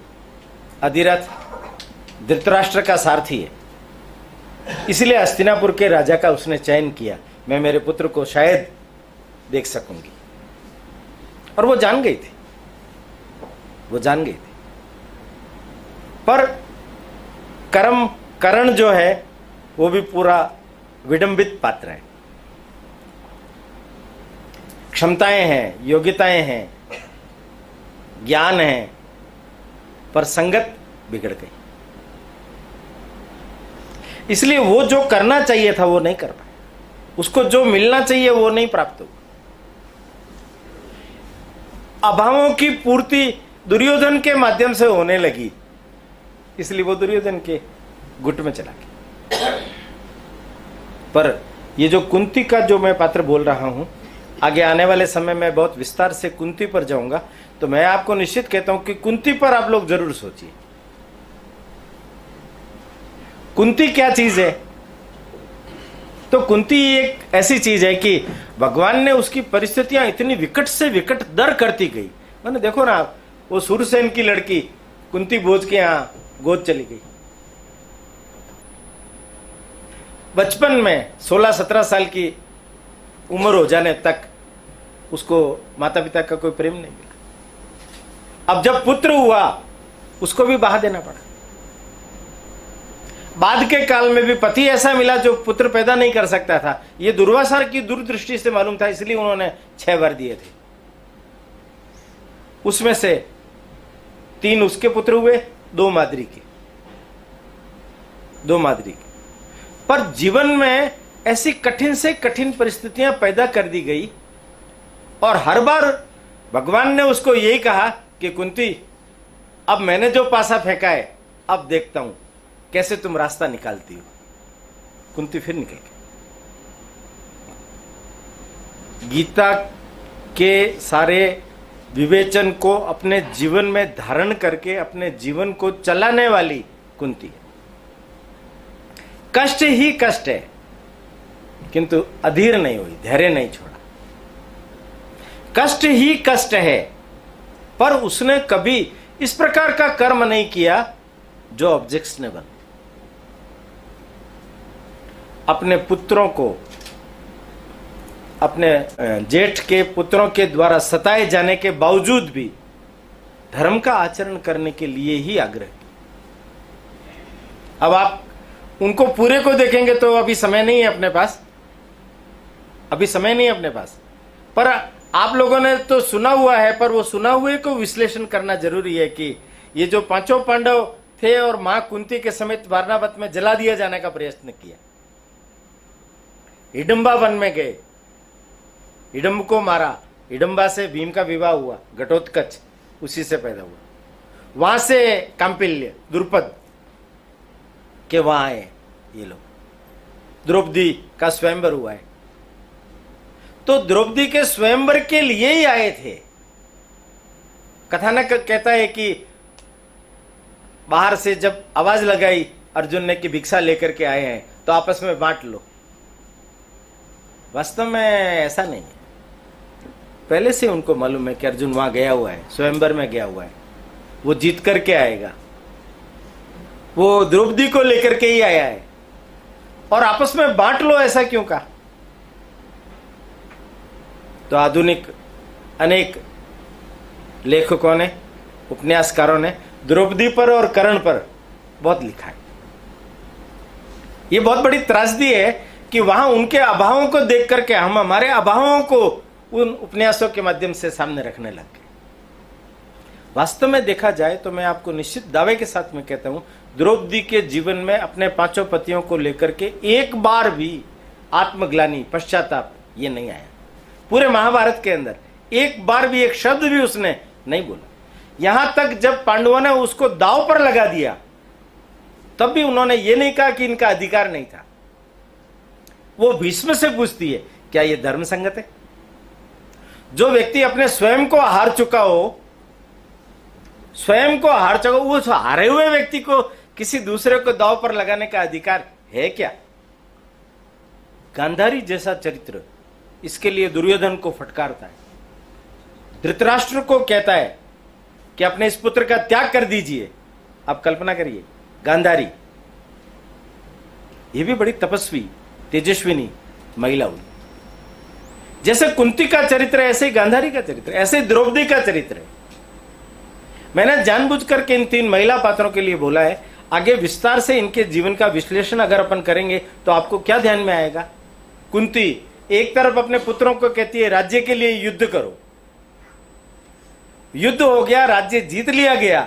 अधिरथ धृतराष्ट्र का सारथी है, इसलिए हस्तिनापुर के राजा का उसने चयन किया, मैं मेरे पुत्र को शायद देख सकूंगी। और वो जान गई थी, वो जान गई थी। पर करण जो है वो भी पूरा विडंबित पात्र है। क्षमताएं हैं, योग्यताएं हैं, ज्ञान है, पर संगत बिगड़ गई, इसलिए वो जो करना चाहिए था वो नहीं कर पाया, उसको जो मिलना चाहिए वो नहीं प्राप्त हुआ। अभावों की पूर्ति दुर्योधन के माध्यम से होने लगी, इसलिए वो दुर्योधन के गुट में चला गया। पर ये जो कुंती का जो मैं पात्र बोल रहा हूं, आगे आने वाले समय में बहुत विस्तार से कुंती पर जाऊंगा, तो मैं आपको निश्चित कहता हूं कि कुंती पर आप लोग जरूर सोचिए। कुंती क्या चीज है? तो कुंती एक ऐसी चीज है कि भगवान ने उसकी परिस्थितियां इतनी विकट से विकट दर करती गई। मैंने देखो ना, वो सूरसेन की लड़की कुंती भोज के यहां गोद चली गई, बचपन में 16-17 साल की उम्र हो जाने तक उसको माता पिता का कोई प्रेम नहीं मिला। अब जब पुत्र हुआ उसको भी बहा देना पड़ा। बाद के काल में भी पति ऐसा मिला जो पुत्र पैदा नहीं कर सकता था। यह दुर्वासा की दूरदृष्टि से मालूम था, इसलिए उन्होंने 6 वर दिए थे। उसमें से 3 उसके पुत्र हुए, 2 माद्री के। पर जीवन में ऐसी कठिन से कठिन परिस्थितियां पैदा कर दी गई, और हर बार भगवान ने उसको यही कहा कि कुंती, अब मैंने जो पासा फेंका है, अब देखता हूं कैसे तुम रास्ता निकालती हो। कुंती फिर निकल गई। गीता के सारे विवेचन को अपने जीवन में धारण करके अपने जीवन को चलाने वाली कुंती है। कष्ट ही कष्ट है, किंतु अधीर नहीं हुई, धैर्य नहीं छोड़ा। कष्ट ही कष्ट है, पर उसने कभी इस प्रकार का कर्म नहीं किया जो ऑब्जेक्शनेबल। अपने पुत्रों को, अपने जेठ के पुत्रों के द्वारा सताए जाने के बावजूद भी धर्म का आचरण करने के लिए ही आग्रह किया। अब आप उनको पूरे को देखेंगे तो अभी समय नहीं है अपने पास, पर आप लोगों ने तो सुना हुआ है, पर वो सुना हुए को विश्लेषण करना जरूरी है कि ये जो 5 पांडव थे और मां कुंती के समेत वारणावत में जला दिया जाने का प्रयत्न किया, हिडंबा वन में गए, हिडंब को मारा, हिडंबा से भीम का विवाह हुआ, घटोत्कच उसी से पैदा हुआ, वहां से कांपिल्य, द्रुपद के वहां आए ये लोग, द्रौपदी का स्वयंवर हुआ है। तो द्रौपदी के स्वयंवर के लिए ही आए थे। कथानक कहता है कि बाहर से जब आवाज लगाई अर्जुन ने कि भिक्षा लेकर के आए हैं, तो आपस में बांट लो। वास्तव में ऐसा नहीं है, पहले से उनको मालूम है कि अर्जुन वहां गया हुआ है, स्वयंवर में गया हुआ है, वो जीत करके आएगा, वो द्रौपदी को लेकर के ही आया है, और आपस में बांट लो, ऐसा क्यों कहा? तो आधुनिक अनेक लेखकों ने, उपन्यासकारों ने द्रौपदी पर और कर्ण पर बहुत लिखा है। ये बहुत बड़ी त्रासदी है कि वहां उनके अभावों को देख करके हम हमारे अभावों को उन उपन्यासों के माध्यम से सामने रखने लग गए। वास्तव में देखा जाए तो मैं आपको निश्चित दावे के साथ में कहता हूं, द्रौपदी के जीवन में अपने 5 पतियों को लेकर के एक बार भी आत्मग्लानि, पश्चाताप ये नहीं आया। पूरे महाभारत के अंदर एक बार भी एक शब्द भी उसने नहीं बोला। यहां तक जब पांडवों ने उसको दांव पर लगा दिया तब भी उन्होंने ये नहीं कहा कि इनका अधिकार नहीं था। वो भीष्म से पूछती है, क्या ये धर्म संगत है? जो व्यक्ति अपने स्वयं को हार चुका हो, स्वयं को हार चुका, वो हारे हुए व्यक्ति को किसी दूसरे को दांव पर लगाने का अधिकार है क्या? गांधारी जैसा चरित्र इसके लिए दुर्योधन को फटकारता है, धृतराष्ट्र को कहता है कि अपने इस पुत्र का त्याग कर दीजिए। आप कल्पना करिए, गांधारी ये भी बड़ी तपस्वी तेजस्विनी महिला हुई। जैसे कुंती का चरित्र है, ऐसे ही गांधारी का चरित्र, ऐसे ही द्रौपदी का चरित्र है। मैंने जानबूझकर के इन 3 महिला पात्रों के लिए बोला है। आगे विस्तार से इनके जीवन का विश्लेषण अगर अपन करेंगे तो आपको क्या ध्यान में आएगा? कुंती एक तरफ अपने पुत्रों को कहती है राज्य के लिए युद्ध करो, युद्ध हो गया, राज्य जीत लिया गया।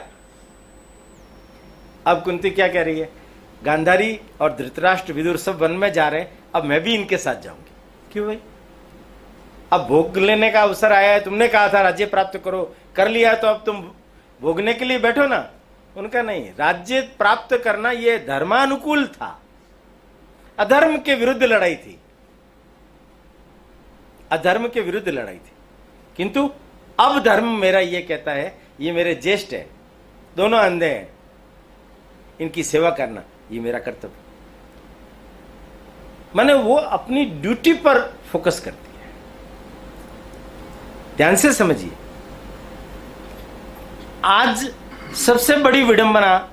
अब कुंती क्या कह रही है? गांधारी और धृतराष्ट्र विदुर सब वन में जा रहे हैं, अब मैं भी इनके साथ जाऊंगी। क्यों भाई? अब भोग लेने का अवसर आया है, तुमने कहा था राज्य प्राप्त करो, कर लिया, तो अब तुम भोगने के लिए बैठो ना। उनका नहीं, राज्य प्राप्त करना यह धर्मानुकूल था, अधर्म के विरुद्ध लड़ाई थी, अधर्म के विरुद्ध लड़ाई थी। किंतु अब धर्म मेरा यह कहता है, ये मेरे ज्येष्ठ है, दोनों अंधे हैं, इनकी सेवा करना ये मेरा कर्तव्य। माने वो अपनी ड्यूटी पर फोकस करती है। ध्यान से समझिए, आज सबसे बड़ी विडंबना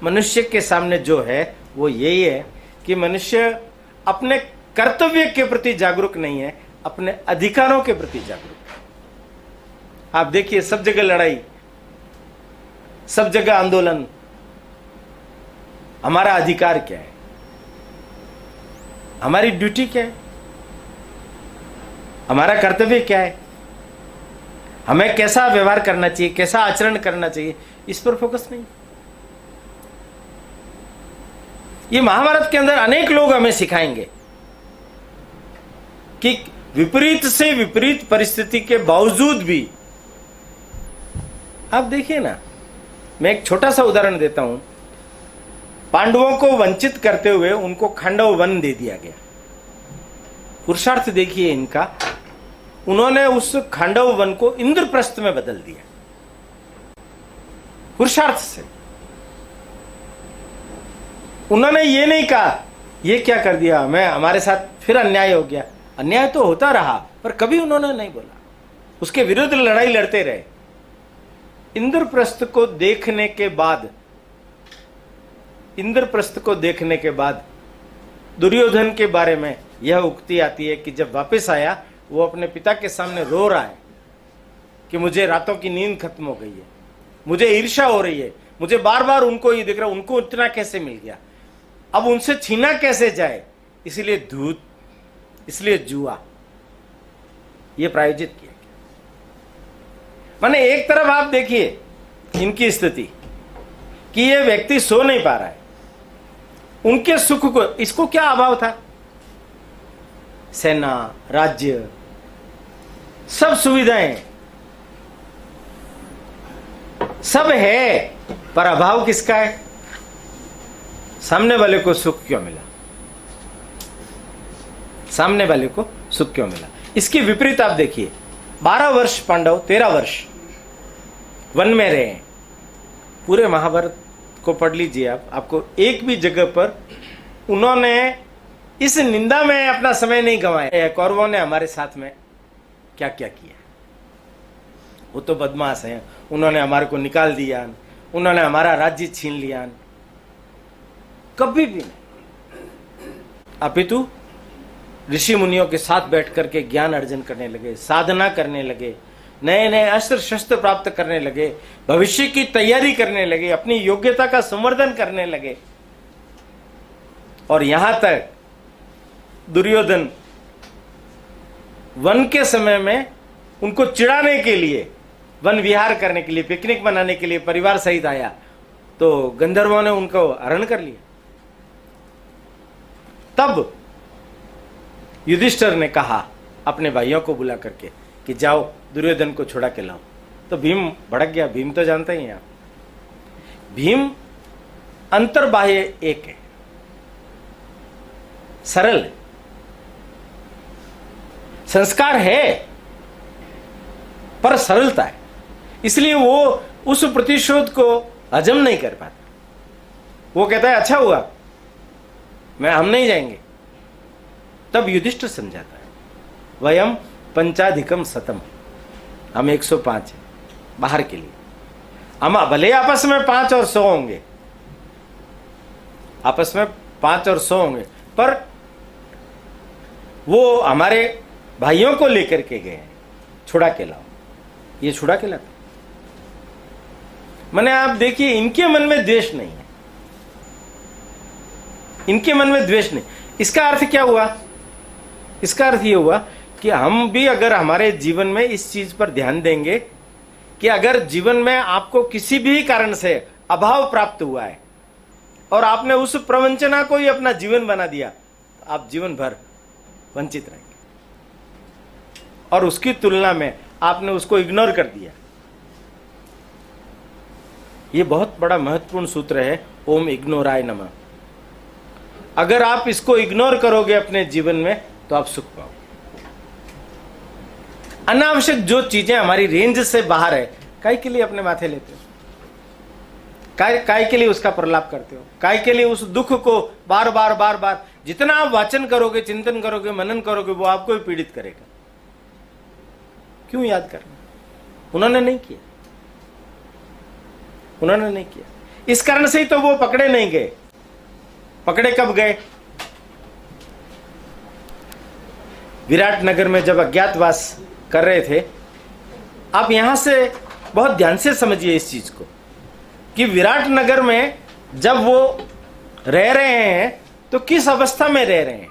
मनुष्य के सामने जो है वो यही है कि मनुष्य अपने कर्तव्य के प्रति जागरूक नहीं है, अपने अधिकारों के प्रति जागरूक है। आप देखिए, सब जगह लड़ाई, सब जगह आंदोलन। हमारा अधिकार क्या है? हमारी ड्यूटी क्या है? हमारा कर्तव्य क्या है? हमें कैसा व्यवहार करना चाहिए, कैसा आचरण करना चाहिए, इस पर फोकस नहीं। ये महाभारत के अंदर अनेक लोग हमें सिखाएंगे कि विपरीत से विपरीत परिस्थिति के बावजूद भी, आप देखिए ना, मैं एक छोटा सा उदाहरण देता हूं। पांडवों को वंचित करते हुए उनको खांडव वन दे दिया गया। पुरुषार्थ देखिए इनका, उन्होंने उस खांडव वन को इंद्रप्रस्थ में बदल दिया, पुरुषार्थ से। उन्होंने ये नहीं कहा ये क्या कर दिया, मैं हमारे साथ फिर अन्याय हो गया। अन्याय तो होता रहा, पर कभी उन्होंने नहीं बोला, उसके विरुद्ध लड़ाई लड़ते रहे। इंद्रप्रस्थ को देखने के बाद, इंद्रप्रस्थ को देखने के बाद दुर्योधन के बारे में यह उक्ति आती है कि जब वापस आया वो अपने पिता के सामने रो रहा है कि मुझे रातों की नींद खत्म हो गई है, मुझे ईर्ष्या हो रही है, मुझे बार बार उनको ये दिख रहा, उनको इतना कैसे मिल गया, अब उनसे छीना कैसे जाए, इसलिए धूत, इसलिए जुआ, ये प्रायोजित किया गया। माने एक तरफ आप देखिए इनकी स्थिति कि ये व्यक्ति सो नहीं पा रहा है, उनके सुख को, इसको क्या अभाव था? सेना, राज्य, सब सुविधाएं सब है, पर अभाव किसका है? सामने वाले को सुख क्यों मिला? सामने वाले को सुख क्यों मिला? इसके विपरीत आप देखिए, 12 वर्ष पांडव, 13 वर्ष वन में रहे हैं। पूरे महाभारत को पढ़ लीजिए आप, आपको एक भी जगह पर उन्होंने इस निंदा में अपना समय नहीं गंवाया कौरवों ने हमारे साथ में क्या क्या किया। वो तो बदमाश हैं, उन्होंने हमारे को निकाल दिया, उन्होंने हमारा राज्य छीन लिया, कभी भी नहीं। अपितु ऋषि मुनियों के साथ बैठ करके ज्ञान अर्जन करने लगे, साधना करने लगे, नए नए अस्त्र शस्त्र प्राप्त करने लगे, भविष्य की तैयारी करने लगे, अपनी योग्यता का संवर्धन करने लगे। और यहां तक दुर्योधन वन के समय में उनको चिढ़ाने के लिए, वन विहार करने के लिए, पिकनिक मनाने के लिए परिवार सहित आया, तो गंधर्वों ने उनको हरण कर लिया। तब युधिष्ठिर ने कहा अपने भाइयों को बुला करके कि जाओ दुर्योधन को छुड़ा के लाओ। तो भीम भड़क गया। भीम तो जानते ही हैं आप, भीम अंतर्बाह्य एक है, सरल है, संस्कार है पर सरलता है, इसलिए वो उस प्रतिशोध को हजम नहीं कर पाता। वो कहता है अच्छा हुआ हम नहीं जाएंगे। तब युधिष्ठिर समझाता है वयम पंचाधिकम शतम, हम 105 हैं बाहर के लिए, हम भले आपस में 5 और 100 होंगे, आपस में 5 और 100 होंगे, पर वो हमारे भाइयों को लेकर के गए हैं, छुड़ा के लाओ। ये छुड़ा के लाते, मैंने आप देखिए इनके मन में द्वेष नहीं है, इनके मन में द्वेष नहीं। इसका अर्थ क्या हुआ? इसका अर्थ ये हुआ कि हम भी अगर हमारे जीवन में इस चीज पर ध्यान देंगे कि अगर जीवन में आपको किसी भी कारण से अभाव प्राप्त हुआ है और आपने उस प्रवंचना को ही अपना जीवन बना दिया, तो आप जीवन भर वंचित रहेंगे, और उसकी तुलना में आपने उसको इग्नोर कर दिया। ये बहुत बड़ा महत्वपूर्ण सूत्र है, ओम इग्नोराय नमः। अगर आप इसको इग्नोर करोगे अपने जीवन में तो आप सुख पाओगे। अनावश्यक जो चीजें हमारी रेंज से बाहर है, काय के लिए अपने माथे लेते हो? काय के लिए उसका प्रलाप करते हो? काय के लिए उस दुख को बार बार बार बार जितना आप वाचन करोगे, चिंतन करोगे, मनन करोगे, वो आपको ही पीड़ित करेगा। क्यों याद करना? उन्होंने नहीं किया, उन्होंने नहीं किया। इस कारण से ही तो वो पकड़े नहीं गए। पकड़े कब गए? विराट नगर में जब अज्ञातवास कर रहे थे। आप यहां से बहुत ध्यान से समझिए इस चीज को कि विराट नगर में जब वो रह रहे हैं तो किस अवस्था में रह रहे हैं?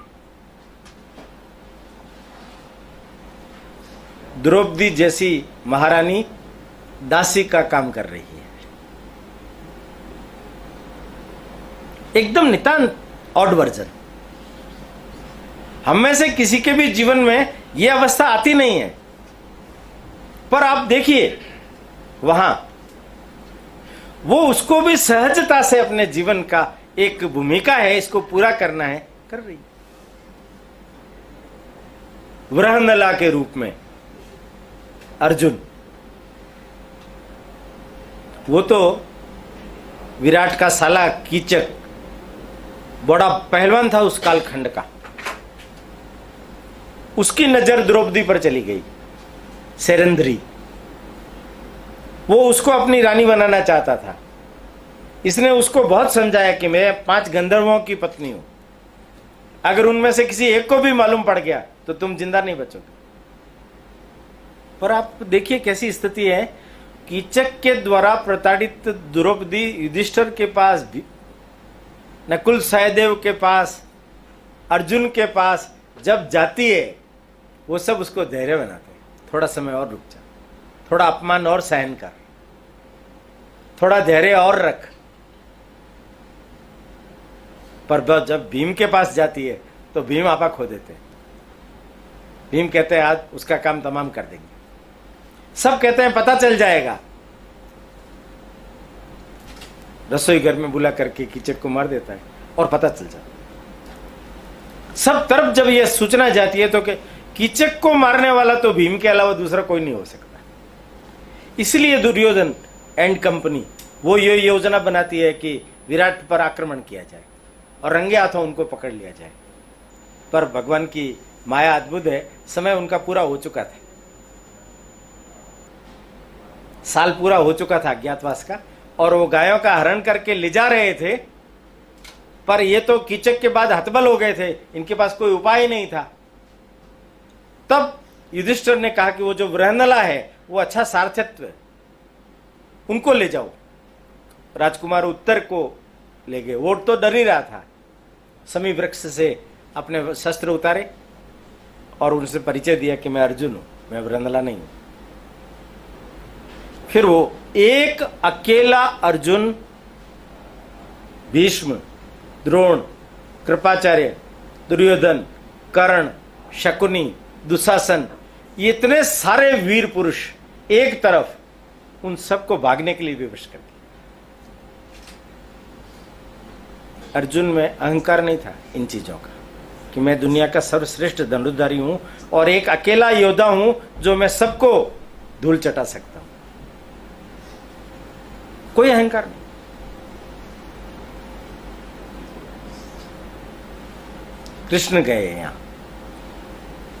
द्रौपदी जैसी महारानी दासी का काम कर रही है, एकदम नितांत ऑड वर्जन। हम में से किसी के भी जीवन में यह अवस्था आती नहीं है, पर आप देखिए वहां वो उसको भी सहजता से अपने जीवन का एक भूमिका है, इसको पूरा करना है, कर रही। वृहनला के रूप में अर्जुन, वो तो विराट का साला कीचक बड़ा पहलवान था उस कालखंड का, उसकी नजर द्रौपदी पर चली गई। सेरेंद्री, वो उसको अपनी रानी बनाना चाहता था। इसने उसको बहुत समझाया कि मैं 5 गंधर्वों की पत्नी हूं, अगर उनमें से किसी एक को भी मालूम पड़ गया तो तुम जिंदा नहीं बचोगे। पर आप देखिए कैसी स्थिति है। कीचक के द्वारा प्रताड़ित द्रौपदी युधिष्ठिर के पास भी, नकुल सहदेव के पास, अर्जुन के पास जब जाती है, वो सब उसको धैर्य बनाते हैं। थोड़ा समय और रुक जा, थोड़ा अपमान और सहन कर, थोड़ा धैर्य और रख। पर जब भीम के पास जाती है तो भीम आपा खो देते हैं। भीम कहते हैं आज उसका काम तमाम कर देंगे। सब कहते हैं पता चल जाएगा। रसोई घर में बुला करके कीचक को मार देता है और पता चल जाता है। सब तरफ जब यह सूचना जाती है तो कीचक को मारने वाला तो भीम के अलावा दूसरा कोई नहीं हो सकता। इसलिए दुर्योधन एंड कंपनी वो ये योजना बनाती है कि विराट पर आक्रमण किया जाए और रंगे हाथों उनको पकड़ लिया जाए। पर भगवान की माया अद्भुत है, समय उनका पूरा हो चुका था, साल पूरा हो चुका था अज्ञातवास का, और वो गायों का हरण करके ले जा रहे थे। पर ये तो कीचक के बाद हतबल हो गए थे, इनके पास कोई उपाय ही नहीं था। तब युधिष्ठिर ने कहा कि वो जो वृहनला है वो अच्छा सारथ्यत्व है, उनको ले जाओ। राजकुमार उत्तर को ले गए। वो तो डर ही रहा था। समी वृक्ष से अपने शस्त्र उतारे और उनसे परिचय दिया कि मैं अर्जुन हूं, मैं वृहनला नहीं हूं। फिर वो एक अकेला अर्जुन, भीष्म, द्रोण, कृपाचार्य, दुर्योधन, कर्ण, शकुनी, दुशासन, ये इतने सारे वीर पुरुष एक तरफ, उन सबको भागने के लिए विवश कर दिया। अर्जुन में अहंकार नहीं था इन चीजों का, कि मैं दुनिया का सर्वश्रेष्ठ धनुर्धारी हूं और एक अकेला योद्धा हूं जो मैं सबको धूल चटा सकता हूं। कोई अहंकार नहीं। कृष्ण गए यहां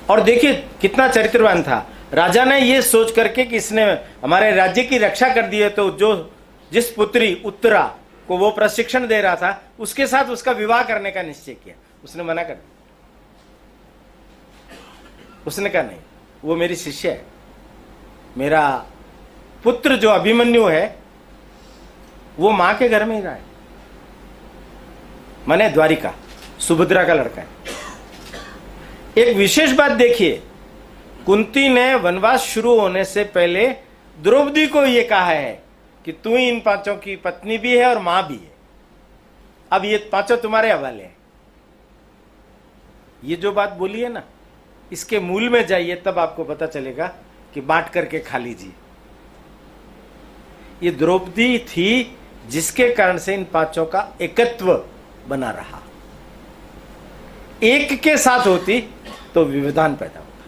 और देखिए कितना चरित्रवान था। राजा ने यह सोच करके कि इसने हमारे राज्य की रक्षा कर दी है, तो जो जिस पुत्री उत्तरा को वो प्रशिक्षण दे रहा था उसके साथ उसका विवाह करने का निश्चय किया। उसने मना कर दिया। उसने कहा नहीं, वो मेरी शिष्य है, मेरा पुत्र जो अभिमन्यु है वो मां के घर में ही रहा है, माने द्वारिका, सुभद्रा का लड़का है। एक विशेष बात देखिए, कुंती ने वनवास शुरू होने से पहले द्रौपदी को यह कहा है कि तू इन पांचों की पत्नी भी है और मां भी है, अब ये पांचों तुम्हारे हवाले हैं। ये जो बात बोली है ना, इसके मूल में जाइए तब आपको पता चलेगा कि बांट करके खा लीजिए। ये द्रौपदी थी जिसके कारण से इन पांचों का एकत्व बना रहा। एक के साथ होती तो व्यवधान पैदा होता,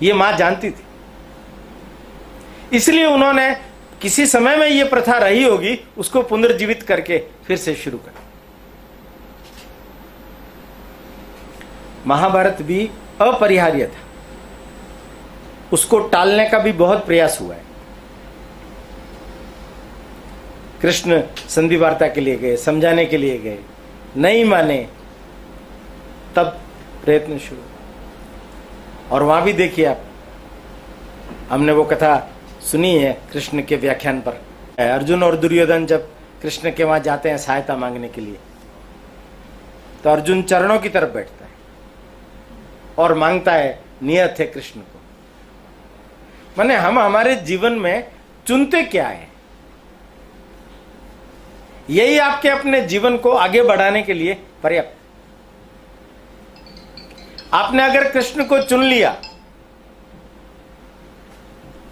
ये मां जानती थी। इसलिए उन्होंने किसी समय में यह प्रथा रही होगी, उसको पुनर्जीवित करके फिर से शुरू कर। महाभारत भी अपरिहार्य था, उसको टालने का भी बहुत प्रयास हुआ है। कृष्ण संधि वार्ता के लिए गए, समझाने के लिए गए, नहीं माने, तब प्रयत्न शुरू। और वहां भी देखिए आप, हमने वो कथा सुनी है कृष्ण के व्याख्यान पर। अर्जुन और दुर्योधन जब कृष्ण के वहां जाते हैं सहायता मांगने के लिए, तो अर्जुन चरणों की तरफ बैठता है और मांगता है नियत है कृष्ण को। माने हम हमारे जीवन में चुनते क्या है, यही आपके अपने जीवन को आगे बढ़ाने के लिए पर्याप्त। आपने अगर कृष्ण को चुन लिया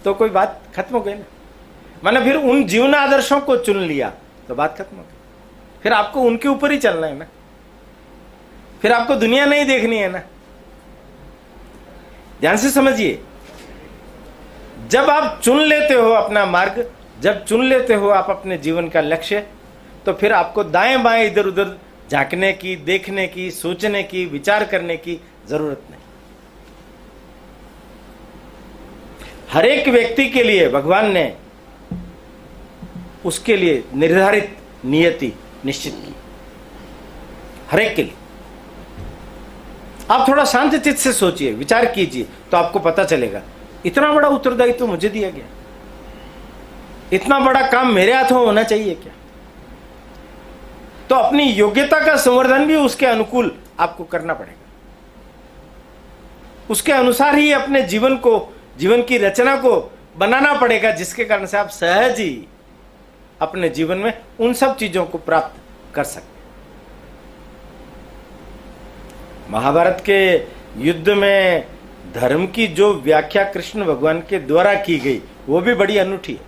तो कोई बात खत्म हो गई ना। माने फिर उन जीवन आदर्शों को चुन लिया तो बात खत्म हो गई। फिर आपको उनके ऊपर ही चलना है ना, फिर आपको दुनिया नहीं देखनी है ना। ध्यान से समझिए, जब आप चुन लेते हो अपना मार्ग, जब चुन लेते हो आप अपने जीवन का लक्ष्य, तो फिर आपको दाएं बाएं इधर उधर झांकने की, देखने की, सोचने की, विचार करने की जरूरत नहीं। हर एक व्यक्ति के लिए भगवान ने उसके लिए निर्धारित नियति निश्चित की, हर एक के लिए। आप थोड़ा शांत चित्त से सोचिए, विचार कीजिए, तो आपको पता चलेगा इतना बड़ा उत्तरदायित्व तो मुझे दिया गया, इतना बड़ा काम मेरे हाथों होना चाहिए क्या? तो अपनी योग्यता का संवर्धन भी उसके अनुकूल आपको करना पड़ेगा, उसके अनुसार ही अपने जीवन को, जीवन की रचना को बनाना पड़ेगा, जिसके कारण से आप सहज ही अपने जीवन में उन सब चीजों को प्राप्त कर सकते। महाभारत के युद्ध में धर्म की जो व्याख्या कृष्ण भगवान के द्वारा की गई वो भी बड़ी अनूठी है,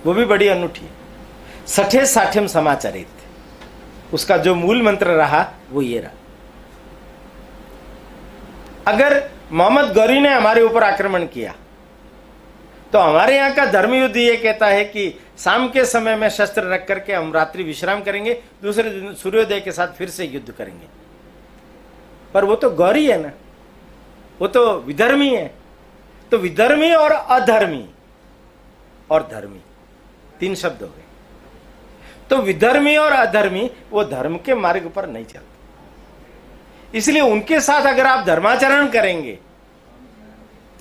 वो भी बड़ी अनूठी है। सठे साठ्यम समाचरित, उसका जो मूल मंत्र रहा वो ये रहा। अगर मोहम्मद गौरी ने हमारे ऊपर आक्रमण किया तो हमारे यहां का धर्म युद्ध ये कहता है कि शाम के समय में शस्त्र रख करके हम रात्रि विश्राम करेंगे, दूसरे दिन सूर्योदय के साथ फिर से युद्ध करेंगे। पर वो तो गौरी है ना, वो तो विधर्मी है। तो विधर्मी और अधर्मी और धर्मी तीन शब्द हो गए। तो विधर्मी और अधर्मी वो धर्म के मार्ग पर नहीं चलते, इसलिए उनके साथ अगर आप धर्माचरण करेंगे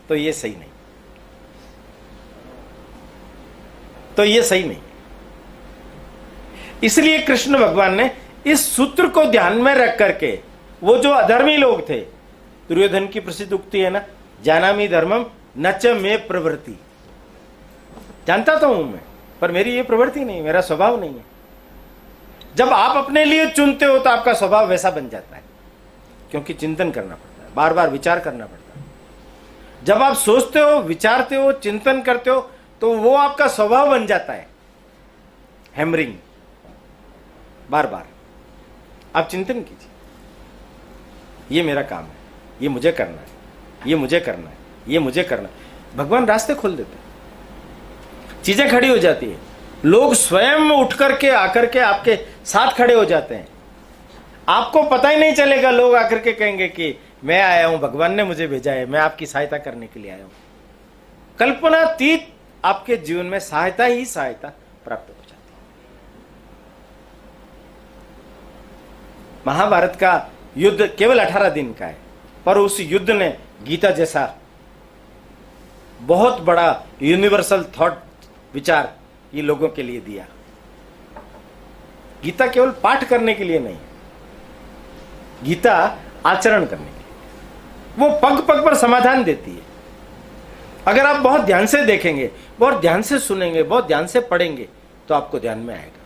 तो ये सही नहीं, तो ये सही नहीं। इसलिए कृष्ण भगवान ने इस सूत्र को ध्यान में रख करके, वो जो अधर्मी लोग थे, दुर्योधन की प्रसिद्ध उक्ति है ना, जानामि धर्मम न च मे प्रवृत्ति, जानता तो हूं मैं पर मेरी ये प्रवृत्ति नहीं, मेरा स्वभाव नहीं है। जब आप अपने लिए चुनते हो तो आपका स्वभाव वैसा बन जाता है, क्योंकि चिंतन करना पड़ता है, बार बार विचार करना पड़ता है। जब आप सोचते हो, विचारते हो, चिंतन करते हो तो वो आपका स्वभाव बन जाता है, हैमरिंग। बार बार। आप चिंतन कीजिए, ये मेरा काम है, ये मुझे करना है, ये मुझे करना है, ये मुझे करना है। भगवान रास्ते खोल देते हैं, चीजें खड़ी हो जाती है, लोग स्वयं उठ करके आकर के आपके साथ खड़े हो जाते हैं। आपको पता ही नहीं चलेगा, लोग आकर के कहेंगे कि मैं आया हूं, भगवान ने मुझे भेजा है, मैं आपकी सहायता करने के लिए आया हूं। कल्पनातीत आपके जीवन में सहायता ही सहायता प्राप्त हो जाती है। महाभारत का युद्ध केवल 18 दिन का है, पर उस युद्ध ने गीता जैसा बहुत बड़ा यूनिवर्सल थॉट विचार ये लोगों के लिए दिया। गीता केवल पाठ करने के लिए नहीं, गीता आचरण करने के लिए। वो पग पग पर समाधान देती है। अगर आप बहुत ध्यान से देखेंगे, बहुत ध्यान से सुनेंगे, बहुत ध्यान से पढ़ेंगे, तो आपको ध्यान में आएगा।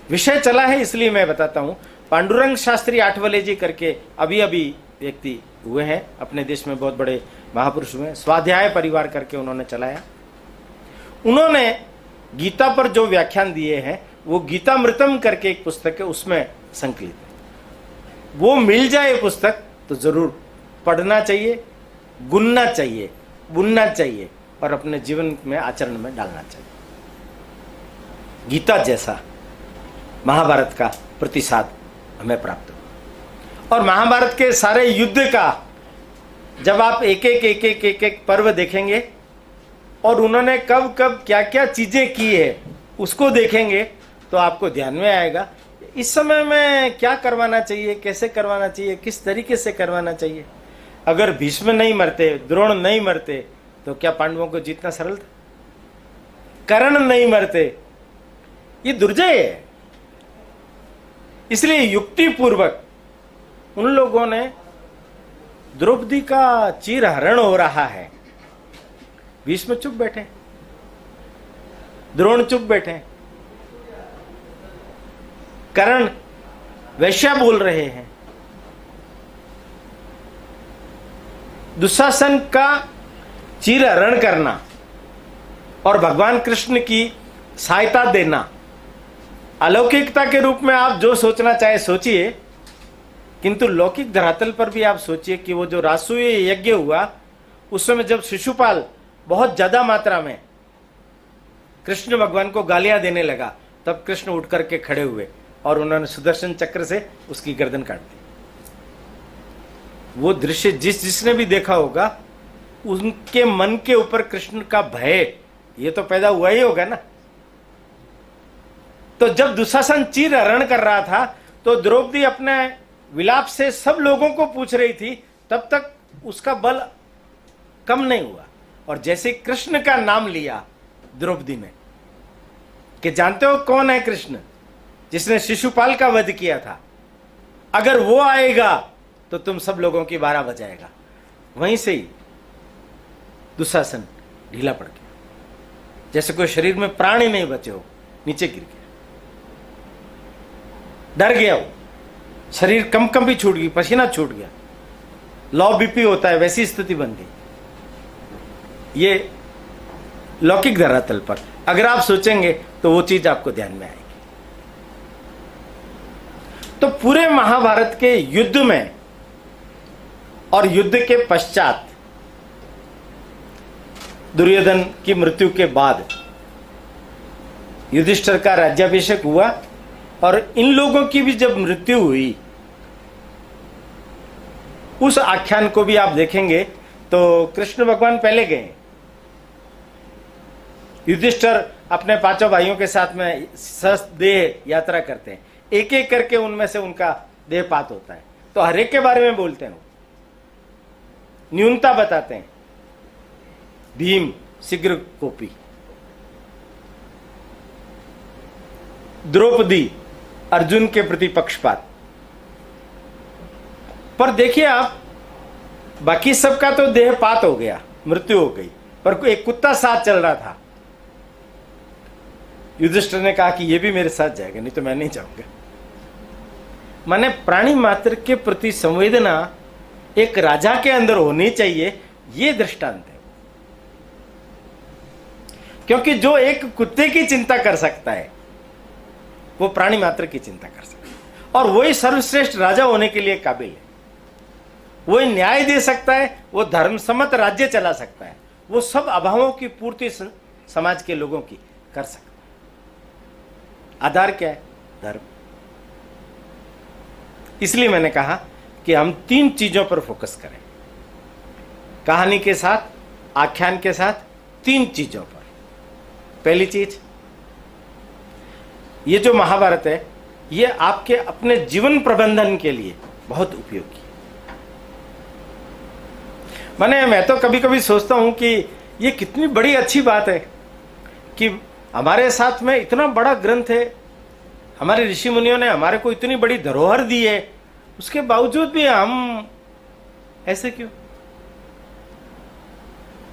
विषय चला है इसलिए मैं बताता हूं। पांडुरंग शास्त्री आठवले जी करके अभी अभी व्यक्ति हुए हैं, अपने देश में बहुत बड़े महापुरुष हुए हैं। स्वाध्याय परिवार करके उन्होंने चलाया। उन्होंने गीता पर जो व्याख्यान दिए हैं वो गीतामृतम करके एक पुस्तक है, उसमें संकलित है। वो मिल जाए पुस्तक तो जरूर पढ़ना चाहिए, गुनना चाहिए, बुनना चाहिए और अपने जीवन में आचरण में डालना चाहिए। गीता जैसा महाभारत का प्रतिसाद हमें प्राप्त हो। और महाभारत के सारे युद्ध का जब आप एक एक पर्व देखेंगे और उन्होंने कब कब क्या क्या चीजें की है उसको देखेंगे, तो आपको ध्यान में आएगा इस समय में क्या करवाना चाहिए, कैसे करवाना चाहिए, किस तरीके से करवाना चाहिए। अगर भीष्म नहीं मरते, द्रोण नहीं मरते, तो क्या पांडवों को जीतना सरल था? कर्ण नहीं मरते, ये दुर्जय है। इसलिए युक्ति पूर्वक उन लोगों ने द्रौपदी का चीरहरण हो रहा है, भीष्म चुप बैठे, द्रोण चुप बैठे, कर्ण वैश्या बोल रहे हैं, दुशासन का चीरहरण करना और भगवान कृष्ण की सहायता देना, अलौकिकता के रूप में आप जो सोचना चाहे सोचिए, किंतु लौकिक धरातल पर भी आप सोचिए कि वो जो रासूय यज्ञ हुआ उस समय जब शिशुपाल बहुत ज्यादा मात्रा में कृष्ण भगवान को गालियां देने लगा, तब कृष्ण उठ करके खड़े हुए और उन्होंने सुदर्शन चक्र से उसकी गर्दन काट दी। वो दृश्य जिसने भी देखा होगा उनके मन के ऊपर कृष्ण का भय ये तो पैदा हुआ ही होगा ना। तो जब दुशासन चीरहरण कर रहा था तो द्रौपदी अपने विलाप से सब लोगों को पूछ रही थी, तब तक उसका बल कम नहीं हुआ। और जैसे कृष्ण का नाम लिया द्रौपदी ने कि जानते हो कौन है कृष्ण, जिसने शिशुपाल का वध किया था, अगर वो आएगा तो तुम सब लोगों की बारह बजाएगा। वहीं से ही दुशासन ढीला पड़ गया, जैसे कोई शरीर में प्राण ही नहीं बचे हो, नीचे गिर गया, डर गया, वो शरीर कंपी छूट गई, पसीना छूट गया, लो बीपी होता है वैसी स्थिति बन गई। ये लौकिक धरातल पर अगर आप सोचेंगे तो वो चीज आपको ध्यान में आएगी। तो पूरे महाभारत के युद्ध में और युद्ध के पश्चात दुर्योधन की मृत्यु के बाद युधिष्ठिर का राज्याभिषेक हुआ और इन लोगों की भी जब मृत्यु हुई, उस आख्यान को भी आप देखेंगे तो कृष्ण भगवान पहले गए। युधिष्ठिर अपने पांचों भाइयों के साथ में देह यात्रा करते हैं, एक एक करके उनमें से उनका देहपात होता है, तो हर एक के बारे में बोलते हैं, न्यूनता बताते हैं। भीम शीघ्र कोपी, द्रौपदी अर्जुन के प्रति पक्षपात। पर देखिए आप, बाकी सबका तो देहपात हो गया, मृत्यु हो गई, पर एक कुत्ता साथ चल रहा था। युधिष्ठिर ने कहा कि ये भी मेरे साथ जाएगा, नहीं तो मैं नहीं जाऊंगा। माने प्राणी मात्र के प्रति संवेदना एक राजा के अंदर होनी चाहिए, ये दृष्टांत है। क्योंकि जो एक कुत्ते की चिंता कर सकता है, वो प्राणी मात्र की चिंता कर सकता है, और वही सर्वश्रेष्ठ राजा होने के लिए काबिल है। वही न्याय दे सकता है, वो धर्मसम्मत राज्य चला सकता है, वो सब अभावों की पूर्ति समाज के लोगों की कर सकता है। आधार क्या है? धर्म। इसलिए मैंने कहा कि हम 3 चीजों पर फोकस करें, कहानी के साथ, आख्यान के साथ, 3 चीजों पर। पहली चीज, ये जो महाभारत है ये आपके अपने जीवन प्रबंधन के लिए बहुत उपयोगी है। मैं तो कभी कभी सोचता हूं कि ये कितनी बड़ी अच्छी बात है कि हमारे साथ में इतना बड़ा ग्रंथ है, हमारे ऋषि मुनियों ने हमारे को इतनी बड़ी धरोहर दी है, उसके बावजूद भी हम ऐसे क्यों?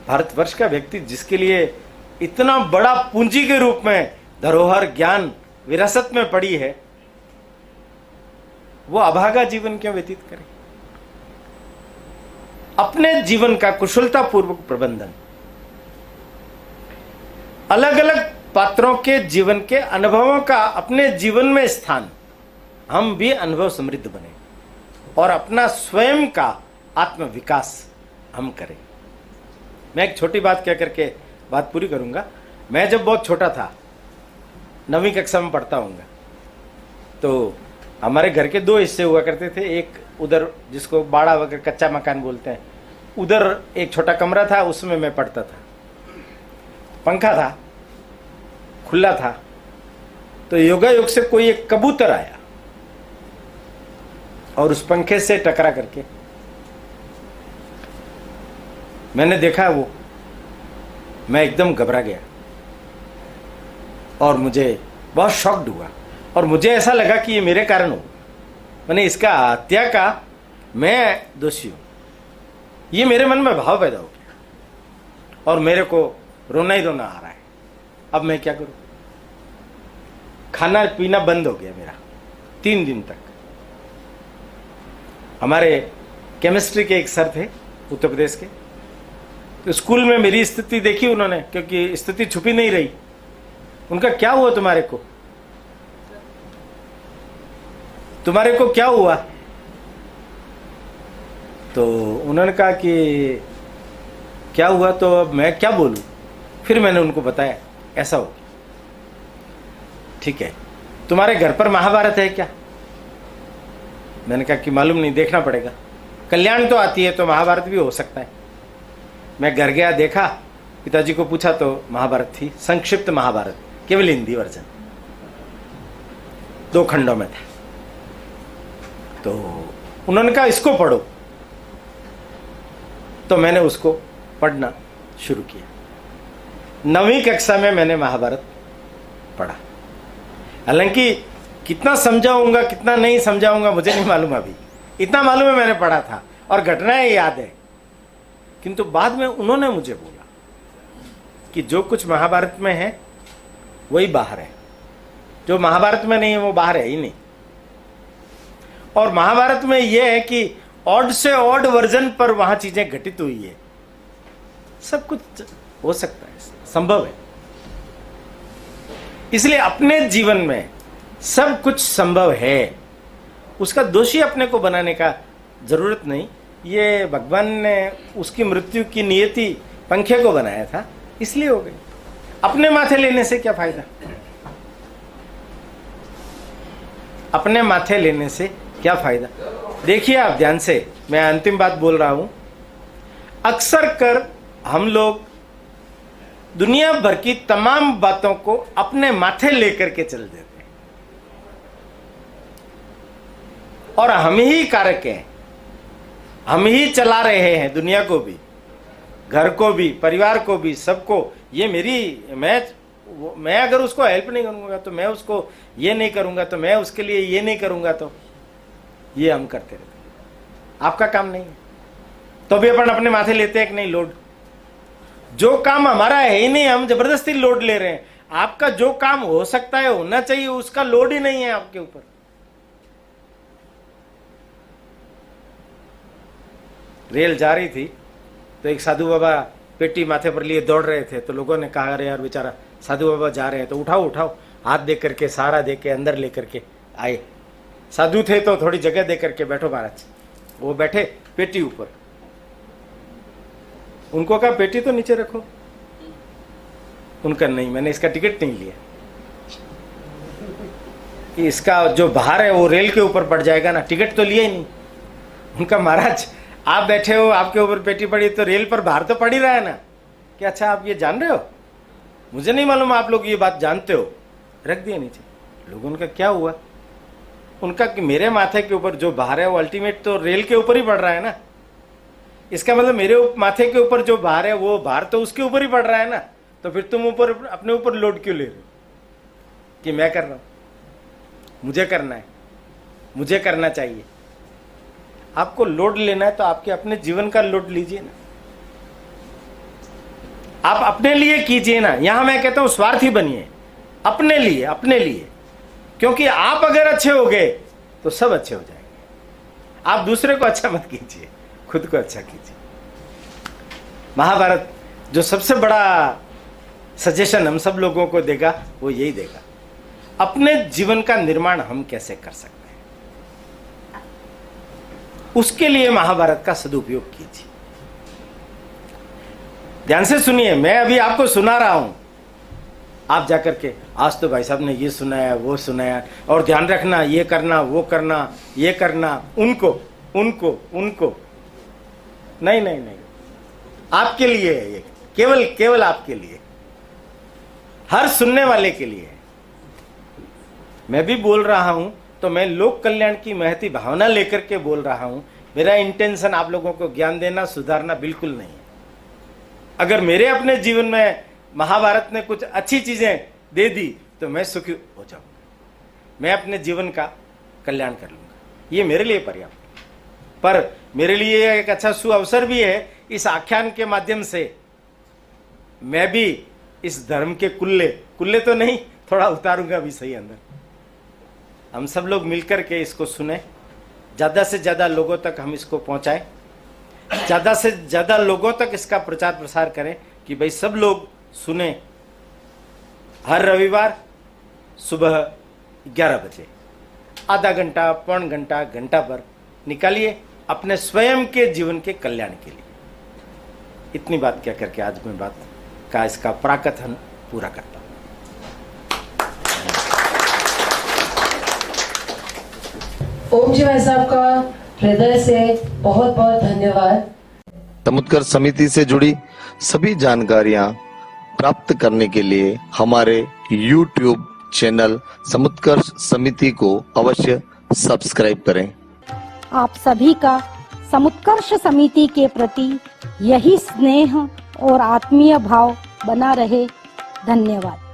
भारतवर्ष का व्यक्ति जिसके लिए इतना बड़ा पूंजी के रूप में धरोहर ज्ञान विरासत में पड़ी है, वो अभागा जीवन क्यों व्यतीत करे? अपने जीवन का कुशलतापूर्वक प्रबंधन, अलग अलग पात्रों के जीवन के अनुभवों का अपने जीवन में स्थान, हम भी अनुभव समृद्ध बने और अपना स्वयं का आत्म विकास हम करें। मैं एक छोटी बात कह करके बात पूरी करूंगा। मैं जब बहुत छोटा था, 9वीं कक्षा में पढ़ता हूँगा, तो हमारे घर के 2 हिस्से हुआ करते थे। एक उधर जिसको बाड़ा वगैरह कच्चा मकान बोलते हैं, उधर एक छोटा कमरा था, उसमें मैं पढ़ता था। पंखा था, खुला था, तो योगायोग से कोई एक कबूतर आया और उस पंखे से टकरा करके मैंने देखा, वो मैं एकदम घबरा गया और मुझे बहुत शॉक्ड हुआ और मुझे ऐसा लगा कि ये मेरे कारण हो, मैंने इसका हत्या का मैं दोषी हूं। ये मेरे मन में भाव पैदा हो गया और मेरे को रोना ही रोना आ रहा है। अब मैं क्या करूं? खाना पीना बंद हो गया मेरा 3 दिन तक। हमारे केमिस्ट्री के एक सर थे उत्तर प्रदेश के, तो स्कूल में मेरी स्थिति देखी उन्होंने, क्योंकि स्थिति छुपी नहीं रही। उनका क्या हुआ तुम्हारे को? तुम्हारे को क्या हुआ? तो उन्होंने कहा कि क्या हुआ, तो अब मैं क्या बोलूं? फिर मैंने उनको बताया ऐसा हो, ठीक है, तुम्हारे घर पर महाभारत है क्या? मैंने कहा कि मालूम नहीं, देखना पड़ेगा। कल्याण तो आती है तो महाभारत भी हो सकता है। मैं घर गया, देखा, पिताजी को पूछा तो महाभारत थी, संक्षिप्त महाभारत, केवल हिंदी वर्जन, 2 खंडों में था। तो उन्होंने कहा इसको पढ़ो, तो मैंने उसको पढ़ना शुरू किया। 9वीं कक्षा में मैंने महाभारत पढ़ा। हालांकि कितना समझाऊंगा कितना नहीं समझाऊंगा मुझे नहीं मालूम, अभी इतना मालूम है मैंने पढ़ा था और घटनाएं याद है। किंतु बाद में उन्होंने मुझे बोला कि जो कुछ महाभारत में है वही बाहर है, जो महाभारत में नहीं है वो बाहर है ही नहीं। और महाभारत में यह है कि ऑड से ऑड वर्जन पर वहां चीजें घटित हुई है। सब कुछ हो सकता है, संभव है। इसलिए अपने जीवन में सब कुछ संभव है, उसका दोषी अपने को बनाने का जरूरत नहीं। ये भगवान ने उसकी मृत्यु की नियति पंखे को बनाया था, इसलिए हो गई। अपने माथे लेने से क्या फायदा? अपने माथे लेने से क्या फायदा? देखिए आप ध्यान से, मैं अंतिम बात बोल रहा हूं। अक्सर कर हम लोग दुनिया भर की तमाम बातों को अपने माथे लेकर के चल देते हैं और हम ही कारक हैं, हम ही चला रहे हैं दुनिया को भी, घर को भी, परिवार को भी, सबको। ये मेरी, मैं अगर उसको हेल्प नहीं करूंगा तो मैं उसको ये नहीं करूंगा, तो मैं उसके लिए ये नहीं करूंगा, तो ये हम करते रहते हैं। आपका काम नहीं है तो भी अपन अपने माथे लेते हैं कि नहीं लोड। जो काम हमारा है ही नहीं, हम जबरदस्ती लोड ले रहे हैं। आपका जो काम हो सकता है, होना चाहिए, उसका लोड ही नहीं है आपके ऊपर। रेल जा रही थी तो एक साधु बाबा पेटी माथे पर लिए दौड़ रहे थे, तो लोगों ने कहा अरे यार बेचारा साधु बाबा जा रहे हैं तो उठाओ उठाओ। हाथ दे करके, सहारा दे के अंदर लेकर के आए। साधु थे तो थोड़ी जगह दे करके, बैठो महाराज। वो बैठे पेटी ऊपर, उनको कहा पेटी तो नीचे रखो। उनका नहीं, मैंने इसका टिकट नहीं लिया कि इसका जो बाहर है वो रेल के ऊपर पड़ जाएगा ना, टिकट तो लिया ही नहीं। उनका महाराज आप बैठे हो, आपके ऊपर पेटी पड़ी तो रेल पर बाहर तो पड़ ही रहा है ना। कि अच्छा आप ये जान रहे हो, मुझे नहीं मालूम आप लोग ये बात जानते हो। रख दिया नीचे। लोगों का क्या हुआ, उनका कि मेरे माथे के ऊपर जो बाहर है वो अल्टीमेट तो रेल के ऊपर ही पड़ रहा है ना। इसका मतलब मेरे माथे के ऊपर जो बाहर है वो बाहर तो उसके ऊपर ही पड़ रहा है ना। तो फिर तुम ऊपर अपने ऊपर लोड क्यों ले रहे हो कि मैं कर रहा हूं, मुझे करना है, मुझे करना चाहिए। आपको लोड लेना है तो आपके अपने जीवन का लोड लीजिए ना, आप अपने लिए कीजिए ना। यहां मैं कहता हूं स्वार्थी बनिए, अपने लिए, अपने लिए। क्योंकि आप अगर अच्छे हो गए तो सब अच्छे हो जाएंगे। आप दूसरे को अच्छा मत कीजिए, खुद को अच्छा कीजिए। महाभारत जो सबसे बड़ा सजेशन हम सब लोगों को देगा वो यही देगा, अपने जीवन का निर्माण हम कैसे कर सकते हैं, उसके लिए महाभारत का सदुपयोग कीजिए। ध्यान से सुनिए, मैं अभी आपको सुना रहा हूं, आप जाकर के आज तो भाई साहब ने ये सुनाया वो सुनाया, और ध्यान रखना ये करना वो करना ये करना, उनको उनको उनको नहीं नहीं नहीं, आपके लिए है ये, केवल केवल आपके लिए, हर सुनने वाले के लिए। मैं भी बोल रहा हूं तो मैं लोक कल्याण की महती भावना लेकर के बोल रहा हूं। मेरा इंटेंशन आप लोगों को ज्ञान देना, सुधारना बिल्कुल नहीं है। अगर मेरे अपने जीवन में महाभारत ने कुछ अच्छी चीजें दे दी तो मैं सुखी हो जाऊंगा, मैं अपने जीवन का कल्याण कर लूंगा, ये मेरे लिए पर्याप्त है। पर मेरे लिए एक अच्छा सुअवसर भी है, इस आख्यान के माध्यम से मैं भी इस धर्म के कुल्ले तो नहीं, थोड़ा उतारूंगा भी सही अंदर। हम सब लोग मिलकर के इसको सुने, ज्यादा से ज्यादा लोगों तक हम इसको पहुंचाएं, ज्यादा से ज्यादा लोगों तक इसका प्रचार प्रसार करें कि भाई सब लोग सुने। हर रविवार सुबह 11 बजे आधा घंटा, पौन घंटा, घंटा पर निकालिए अपने स्वयं के जीवन के कल्याण के लिए। इतनी बात क्या करके आज मैं बात का इसका प्राकथन पूरा करता हूं। ओम जी भाई साहब का हृदय से बहुत बहुत धन्यवाद। समुत्कर्ष समिति से जुड़ी सभी जानकारियां प्राप्त करने के लिए हमारे YouTube चैनल समुत्कर्ष समिति को अवश्य सब्सक्राइब करें। आप सभी का समुत्कर्ष समिति के प्रति यही स्नेह और आत्मीय भाव बना रहे। धन्यवाद।